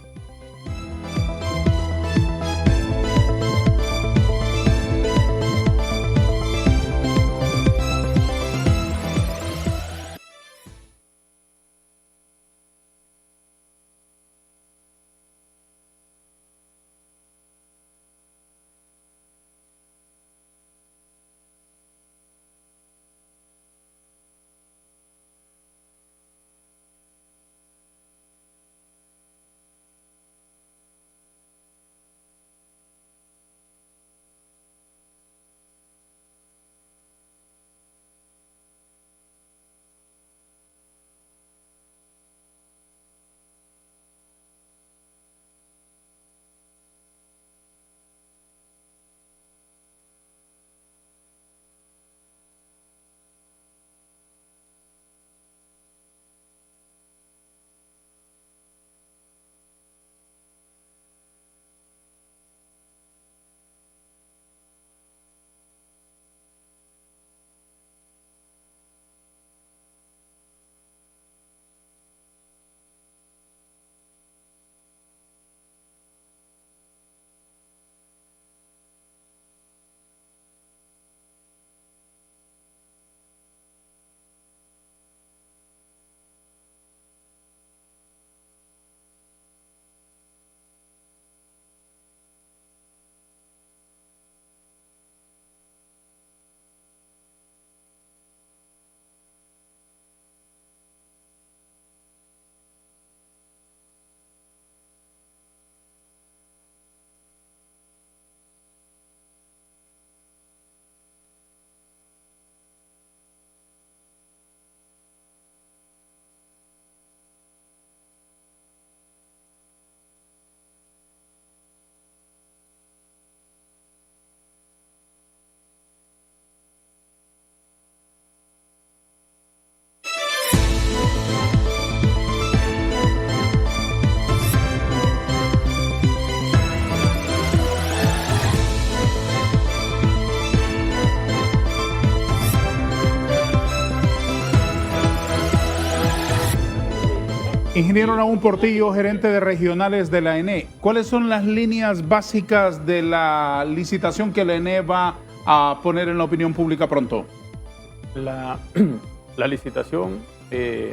Speaker 1: Ingeniero Nahum Portillo, gerente de regionales de la ENE. ¿Cuáles son las líneas básicas de la licitación que la ENE va a poner en la opinión pública pronto?
Speaker 2: La licitación,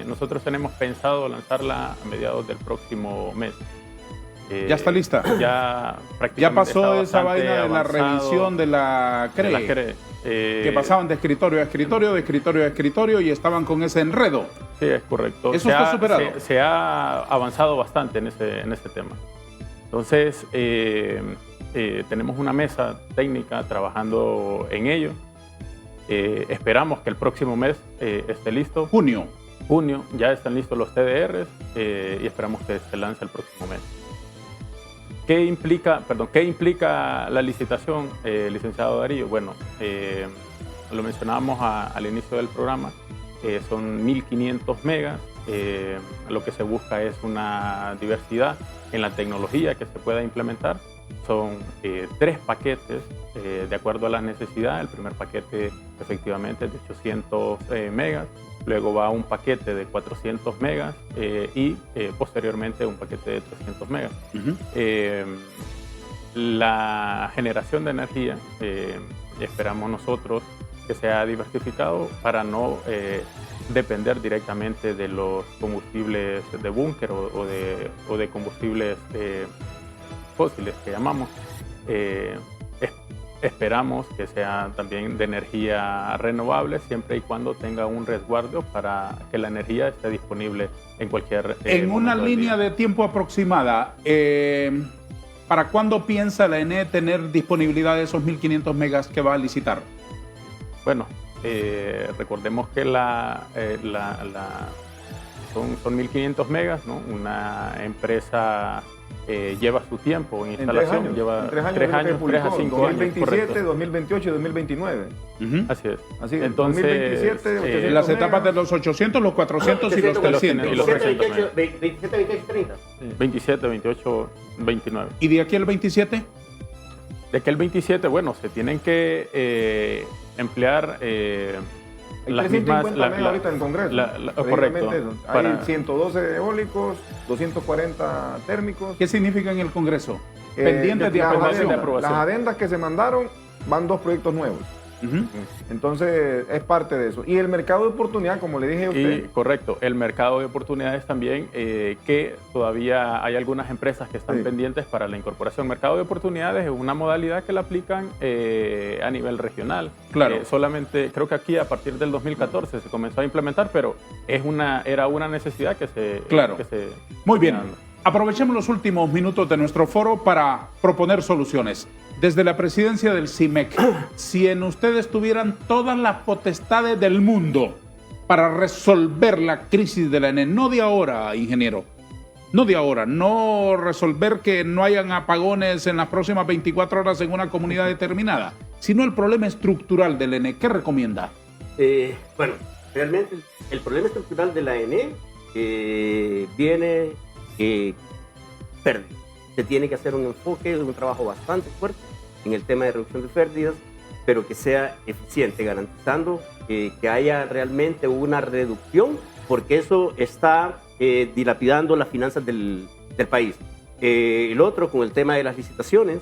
Speaker 2: nosotros tenemos pensado lanzarla a mediados del próximo mes.
Speaker 1: ¿Ya está lista?
Speaker 2: Ya prácticamente
Speaker 1: Ya pasó
Speaker 2: está
Speaker 1: esa
Speaker 2: bastante
Speaker 1: vaina de la
Speaker 2: avanzado.
Speaker 1: revisión de la CRE,
Speaker 2: De la CRE.
Speaker 1: que pasaban de escritorio a escritorio, de escritorio a escritorio y estaban con ese enredo.
Speaker 2: Sí, es correcto.
Speaker 1: ¿Eso está superado?
Speaker 2: Se ha avanzado bastante en ese tema. Entonces, tenemos una mesa técnica trabajando en ello. Esperamos que el próximo mes esté listo.
Speaker 1: Junio.
Speaker 2: Junio ya están listos los TDRs y esperamos que se lance el próximo mes. ¿Qué implica la licitación, licenciado Darío? Bueno, lo mencionábamos al inicio del programa, son 1.500 megas. Lo que se busca es una diversidad en la tecnología que se pueda implementar. Son 3 paquetes de acuerdo a la necesidad. El primer paquete efectivamente es de 800 megas. Luego va un paquete de 400 megas y posteriormente un paquete de 300 megas. La generación de energía esperamos nosotros que sea diversificado para no depender directamente de los combustibles de búnker o de combustibles fósiles que llamamos. Esperamos que sea también de energía renovable siempre y cuando tenga un resguardo para que la energía esté disponible en cualquier
Speaker 1: En una
Speaker 2: momento del
Speaker 1: línea
Speaker 2: día.
Speaker 1: de tiempo aproximada, ¿para cuándo piensa la ENE tener disponibilidad de esos 1.500 megas que va a licitar?
Speaker 2: Bueno, recordemos que son 1.500 megas, ¿no? Una empresa lleva su tiempo en instalación, lleva 3 años, 3 a 5 años.
Speaker 4: 2027,
Speaker 2: correcto.
Speaker 4: 2028 y 2029.
Speaker 2: Así es.
Speaker 4: Así es.
Speaker 2: Entonces,
Speaker 4: 2027, 800
Speaker 1: En las
Speaker 4: megas.
Speaker 1: etapas de los 800, los 400 y los 300.
Speaker 2: Y los
Speaker 3: 27,
Speaker 2: 300
Speaker 3: 28, 28 y 30.
Speaker 2: 27, 28, 29.
Speaker 1: ¿Y de aquí al 27?
Speaker 2: De que el 27, bueno, se tienen que emplear
Speaker 4: Hay
Speaker 2: las
Speaker 4: 350
Speaker 2: mismas...
Speaker 4: megas ahorita en el Congreso.
Speaker 2: Correcto.
Speaker 4: Precisamente eso. Hay
Speaker 2: Para-
Speaker 4: 112 eólicos, 240 térmicos.
Speaker 1: ¿Qué significa en el Congreso? Pendientes de
Speaker 4: las
Speaker 1: aprobación.
Speaker 2: de aprobación.
Speaker 4: Las adendas que se mandaron van 2 proyectos nuevos.
Speaker 1: Ujú.
Speaker 4: Entonces, es parte de eso. Y el mercado de oportunidad, como le dije a
Speaker 2: Y
Speaker 4: usted,
Speaker 2: correcto, el mercado de oportunidades también, que todavía hay algunas empresas que están
Speaker 4: Sí.
Speaker 2: pendientes para la incorporación. Mercado de oportunidades es una modalidad que la aplican a nivel regional.
Speaker 1: Claro.
Speaker 2: Solamente, creo que aquí a partir del 2014 se comenzó a implementar, pero era una necesidad que se...
Speaker 1: Claro.
Speaker 2: que se
Speaker 1: Muy bien.
Speaker 2: dando.
Speaker 1: Aprovechemos los últimos minutos de nuestro foro para proponer soluciones. Desde la presidencia del CIMEC, si en ustedes tuvieran todas las potestades del mundo para resolver la crisis de la ENE, no de ahora, ingeniero, no de ahora, no resolver que no hayan apagones en las próximas 24 horas en una comunidad determinada, sino el problema estructural del ENE, ¿qué recomienda?
Speaker 3: Bueno, realmente el problema estructural de la ENE viene pérdida. Se tiene que hacer un enfoque, un trabajo bastante fuerte en el tema de reducción de pérdidas, pero que sea eficiente, garantizando que haya realmente una reducción, porque eso está dilapidando las finanzas del país. El otro, con el tema de las licitaciones,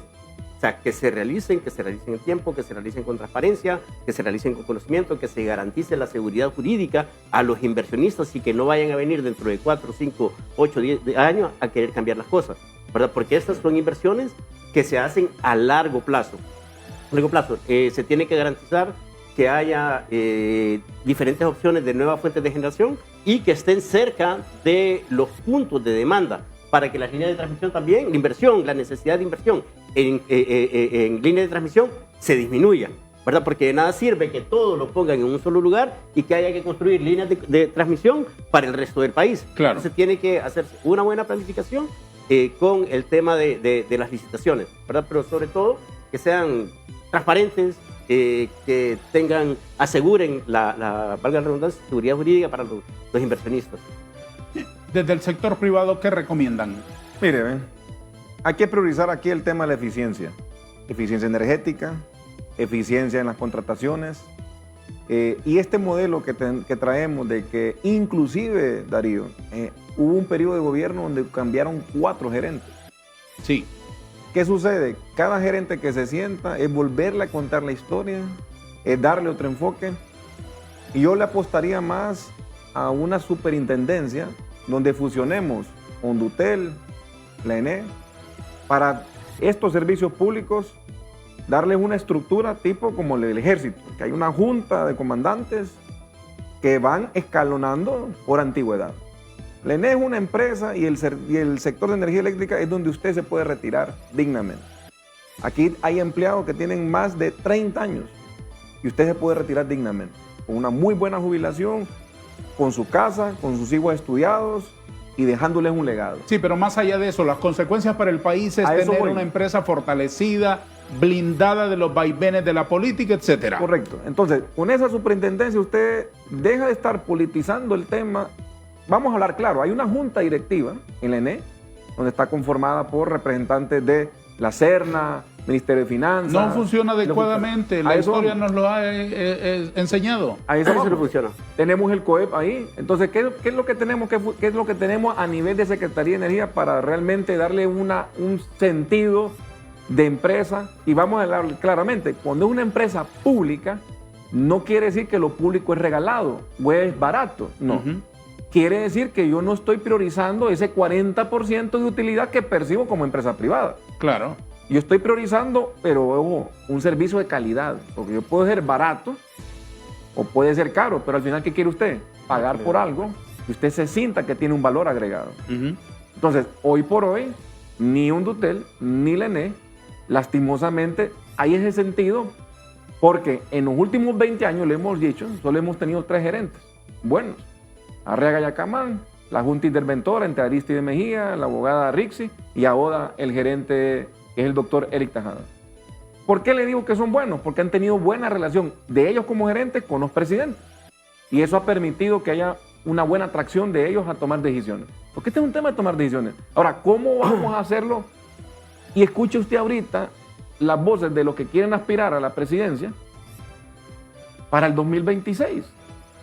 Speaker 3: o sea, que se realicen en tiempo, que se realicen con transparencia, que se realicen con conocimiento, que se garantice la seguridad jurídica a los inversionistas y que no vayan a venir dentro de 4, 5, 8, 10 años a querer cambiar las cosas, ¿verdad? Porque estas son inversiones que se hacen a largo plazo. Se tiene que garantizar que haya diferentes opciones de nuevas fuentes de generación y que estén cerca de los puntos de demanda para que las líneas de transmisión también, la necesidad de inversión en líneas de transmisión se disminuya, ¿verdad? Porque de nada sirve que todo lo pongan en un solo lugar y que haya que construir líneas de transmisión para el resto del país.
Speaker 1: Claro.
Speaker 3: Entonces tiene que hacerse una buena planificación con el tema de las licitaciones, ¿verdad? Pero sobre todo que sean transparentes, que aseguren valga la redundancia, seguridad jurídica para los inversionistas.
Speaker 1: Desde el sector privado, ¿qué recomiendan?
Speaker 4: mire, ven, hay que priorizar aquí el tema de la eficiencia. Eficiencia energética, eficiencia en las contrataciones. Y este modelo que traemos de que inclusive, Darío, hubo un periodo de gobierno donde cambiaron 4 gerentes.
Speaker 1: Sí.
Speaker 4: ¿Qué sucede? Cada gerente que se sienta es volverle a contar la historia, es darle otro enfoque. Y yo le apostaría más a una superintendencia donde fusionemos Hondutel, la ENE, para estos servicios públicos, darles una estructura tipo como el ejército, que hay una junta de comandantes que van escalonando por antigüedad. La ENE es una empresa y el sector de energía eléctrica es donde usted se puede retirar dignamente. Aquí hay empleados que tienen más de 30 años y usted se puede retirar dignamente, con una muy buena jubilación, con su casa, con sus hijos estudiados y dejándoles un legado.
Speaker 1: Sí, pero más allá de eso, las consecuencias para el país es
Speaker 4: A eso
Speaker 1: tener
Speaker 4: voy.
Speaker 1: una empresa fortalecida, blindada de los vaivenes de la política, etcétera.
Speaker 4: Correcto. Entonces, con esa superintendencia usted deja de estar politizando el tema. Vamos a hablar claro, hay una junta directiva en la ENE, donde está conformada por representantes de la Serna, Ministerio de Finanzas.
Speaker 1: No funciona adecuadamente, la
Speaker 4: A eso
Speaker 1: historia
Speaker 4: vamos.
Speaker 1: nos lo ha enseñado.
Speaker 4: A eso
Speaker 3: Sí
Speaker 4: vamos.
Speaker 3: no funciona.
Speaker 4: Tenemos el COEP ahí. Entonces, ¿qué es lo que tenemos? ¿Qué es lo que tenemos a nivel de Secretaría de Energía para realmente darle un sentido de empresa? Y vamos a hablar claramente, cuando es una empresa pública, no quiere decir que lo público es regalado o es barato. No.
Speaker 1: Ujú.
Speaker 4: Quiere decir que yo no estoy priorizando ese 40% de utilidad que percibo como empresa privada.
Speaker 1: Claro.
Speaker 4: Yo estoy priorizando, pero ojo, un servicio de calidad, porque yo puedo ser barato o puede ser caro, pero al final, ¿qué quiere usted? Pagar por algo que usted se sienta que tiene un valor agregado.
Speaker 1: Ujú.
Speaker 4: Entonces, hoy por hoy, ni Hondutel ni la ENE, lastimosamente, hay ese sentido, porque en los últimos 20 años, le hemos dicho, solo hemos tenido 3 gerentes buenos. Arriaga Yacamán, la Junta Interventora entre Aristide Mejía, la abogada Rixi y ahora el gerente que es el doctor Eric Tajada. ¿Por qué le digo que son buenos? Porque han tenido buena relación de ellos como gerentes con los presidentes. Y eso ha permitido que haya una buena atracción de ellos a tomar decisiones. Porque este es un tema de tomar decisiones. Ahora, ¿cómo vamos a hacerlo? Y escuche usted ahorita las voces de los que quieren aspirar a la presidencia para el 2026.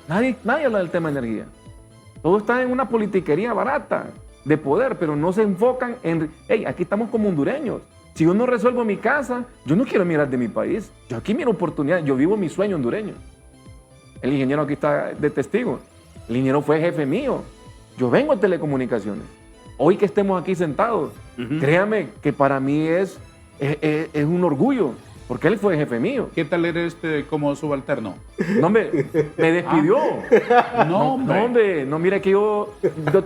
Speaker 4: Nadie habla del tema de energía. Todo está en una politiquería barata de poder, pero no se enfocan en, hey, aquí estamos como hondureños. Si yo no resuelvo mi casa, yo no quiero mirar de mi país. Yo aquí miro oportunidades, yo vivo mi sueño hondureño. El ingeniero aquí está de testigo. El ingeniero fue jefe mío. Yo vengo a telecomunicaciones. Hoy que estemos aquí sentados, créame que para mí es un orgullo, porque él fue jefe mío.
Speaker 1: ¿Qué tal eres como subalterno?
Speaker 4: No, hombre, me despidió.
Speaker 1: No, hombre.
Speaker 4: No, hombre, no, mire que yo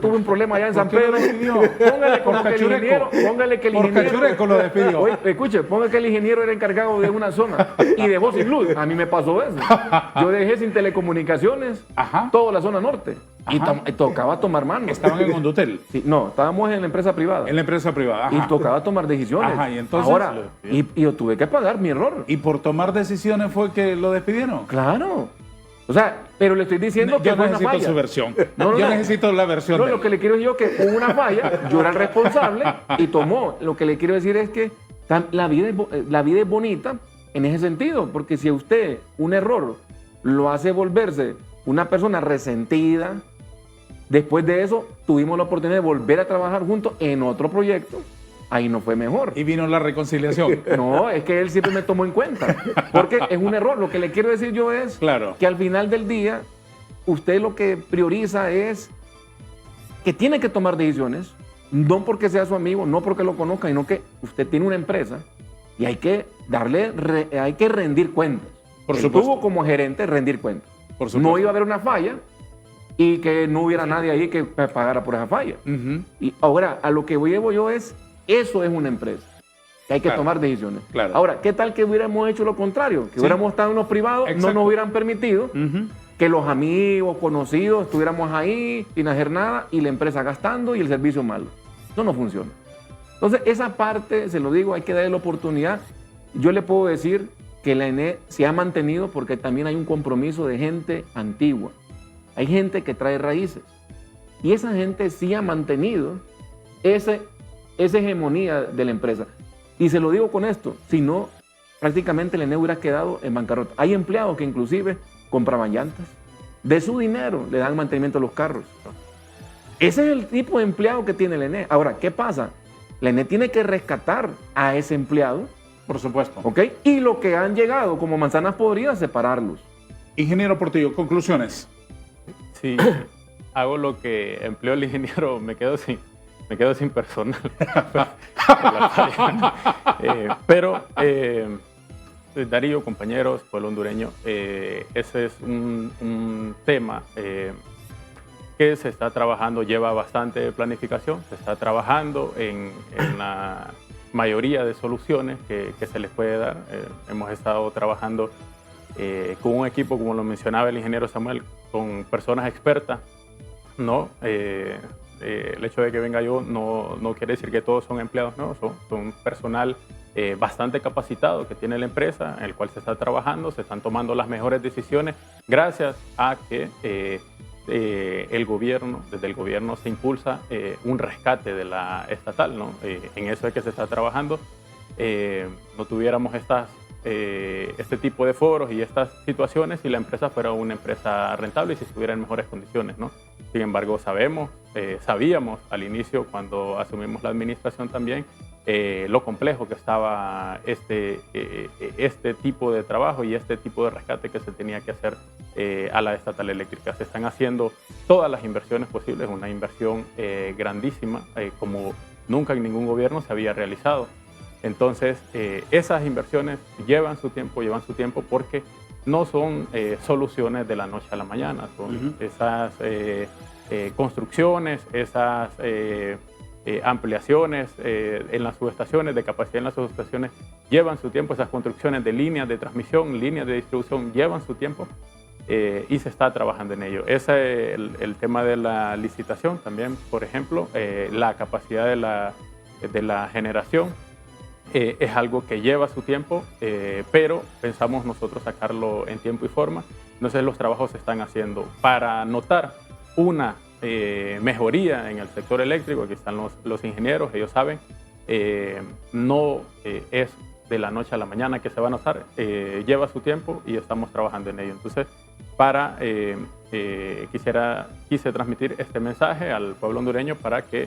Speaker 4: tuve un problema allá en San
Speaker 1: ¿Por qué lo
Speaker 4: Pedro.
Speaker 1: despidió?
Speaker 4: Póngale como
Speaker 1: Por
Speaker 4: que el
Speaker 1: cachureco.
Speaker 4: ingeniero, póngale que el
Speaker 1: Por
Speaker 4: ingeniero.
Speaker 1: cachureco lo despidió.
Speaker 4: Oye, escuche, ponga que el ingeniero era encargado de una zona y dejó sin luz. A mí me pasó eso. Yo dejé sin telecomunicaciones
Speaker 1: Ajá.
Speaker 4: toda la zona norte y
Speaker 1: Ajá.
Speaker 4: tocaba tomar manos.
Speaker 1: Estaban en Hondutel,
Speaker 4: Sí, no, estábamos en la empresa privada.
Speaker 1: en la empresa privada. Ajá.
Speaker 4: Y tocaba tomar decisiones.
Speaker 1: Ajá, y entonces
Speaker 4: Ahora,
Speaker 1: lo despidió.
Speaker 4: y yo tuve que pagar mi error.
Speaker 1: ¿Y por tomar decisiones fue que lo despidieron?
Speaker 4: Claro. O sea, pero le estoy diciendo que
Speaker 1: Yo
Speaker 4: fue una
Speaker 1: necesito
Speaker 4: falla.
Speaker 1: su versión.
Speaker 4: No, no,
Speaker 1: Yo
Speaker 4: no.
Speaker 1: necesito la versión
Speaker 4: No,
Speaker 1: de
Speaker 4: lo
Speaker 1: él.
Speaker 4: que le quiero decir yo es que hubo una falla, yo era el responsable y tomó. Lo que le quiero decir es que la vida es bonita en ese sentido, porque si a usted un error lo hace volverse una persona resentida, después de eso tuvimos la oportunidad de volver a trabajar juntos en otro proyecto, ahí no fue mejor.
Speaker 1: Y vino la reconciliación.
Speaker 4: No, es que él siempre me tomó en cuenta, porque es un error. Lo que le quiero decir yo es
Speaker 1: Claro.
Speaker 4: que al final del día, usted lo que prioriza es que tiene que tomar decisiones, no porque sea su amigo, no porque lo conozca, sino que usted tiene una empresa y hay que hay que rendir cuentas.
Speaker 1: Por
Speaker 4: Él
Speaker 1: supuesto.
Speaker 4: tuvo como gerente rendir cuentas.
Speaker 1: Por supuesto.
Speaker 4: No iba a haber una falla y que no hubiera nadie ahí que pagara por esa falla.
Speaker 1: Ujú.
Speaker 4: Y ahora, a lo que llevo yo es, eso es una empresa, que hay que
Speaker 1: Claro.
Speaker 4: tomar decisiones.
Speaker 1: Claro.
Speaker 4: Ahora, ¿qué tal que hubiéramos hecho lo contrario? Que
Speaker 1: Sí.
Speaker 4: hubiéramos estado en los privados, no
Speaker 1: Exacto.
Speaker 4: nos hubieran permitido
Speaker 1: Ujú.
Speaker 4: que los amigos, conocidos, estuviéramos ahí sin hacer nada y la empresa gastando y el servicio malo. Eso no funciona. Entonces, esa parte, se lo digo, hay que darle la oportunidad. Yo le puedo decir que la ENE se ha mantenido porque también hay un compromiso de gente antigua. Hay gente que trae raíces. Y esa gente sí ha mantenido esa hegemonía de la empresa. Y se lo digo con esto, si no, prácticamente la ENE hubiera quedado en bancarrota. Hay empleados que inclusive compraban llantas. De su dinero le dan mantenimiento a los carros. Ese es el tipo de empleado que tiene el ENE. Ahora, ¿qué pasa? La ENE tiene que rescatar a ese empleado,
Speaker 1: Por supuesto.
Speaker 4: ¿ok? Y lo que han llegado como manzanas podridas, separarlos.
Speaker 1: Ingeniero Portillo, conclusiones.
Speaker 2: Si hago lo que empleó el ingeniero, me quedo sin personal. Pero Darío, compañeros, pueblo hondureño, ese es un tema que se está trabajando, lleva bastante planificación, se está trabajando en la mayoría de soluciones que se les puede dar. Hemos estado trabajando con un equipo, como lo mencionaba el ingeniero Samuel, con personas expertas, ¿no? El hecho de que venga yo no quiere decir que todos son empleados, no, son personal bastante capacitado que tiene la empresa, en el cual se está trabajando, se están tomando las mejores decisiones gracias a que desde el gobierno se impulsa un rescate de la estatal, ¿no? En eso es que se está trabajando. No tuviéramos este tipo de foros y estas situaciones si la empresa fuera una empresa rentable y si estuviera en mejores condiciones, ¿no? Sin embargo, sabíamos al inicio, cuando asumimos la administración también, lo complejo que estaba este tipo de trabajo y este tipo de rescate que se tenía que hacer a la estatal eléctrica. Se están haciendo todas las inversiones posibles, una inversión grandísima, como nunca en ningún gobierno se había realizado. Entonces, esas inversiones llevan su tiempo porque no son soluciones de la noche a la mañana, son esas construcciones, esas ampliaciones en las subestaciones, de capacidad en las subestaciones, llevan su tiempo. Esas construcciones de líneas de transmisión, líneas de distribución, llevan su tiempo y se está trabajando en ello. Ese es el tema de la licitación también, por ejemplo, la capacidad de la generación. Es algo que lleva su tiempo, pero pensamos nosotros sacarlo en tiempo y forma. Entonces los trabajos se están haciendo para notar una mejoría en el sector eléctrico. Aquí están los ingenieros, ellos saben, no es de la noche a la mañana que se va a notar, lleva su tiempo y estamos trabajando en ello. Entonces, quise transmitir este mensaje al pueblo hondureño para que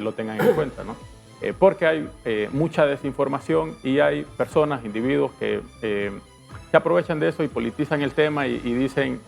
Speaker 2: lo tengan en cuenta, ¿no? Porque hay mucha desinformación y hay personas, individuos que se aprovechan de eso y politizan el tema y dicen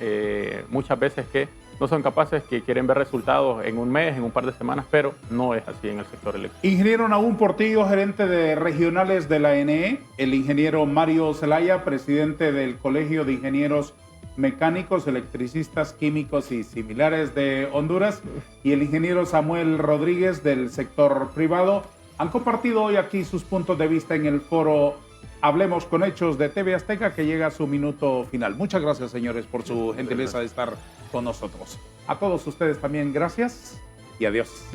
Speaker 2: muchas veces que no son capaces, que quieren ver resultados en un mes, en un par de semanas, pero no es así en el sector eléctrico.
Speaker 1: Ingeniero Nahum Portillo, gerente de regionales de la ENE, el ingeniero Mario Zelaya, presidente del Colegio de Ingenieros Mecánicos, Electricistas, Químicos y Similares de Honduras, y el ingeniero Samuel Rodríguez del sector privado, han compartido hoy aquí sus puntos de vista en el foro Hablemos con Hechos de TV Azteca, que llega a su minuto final. Muchas gracias, señores, por su gentileza de estar con nosotros. A todos ustedes también, gracias y adiós.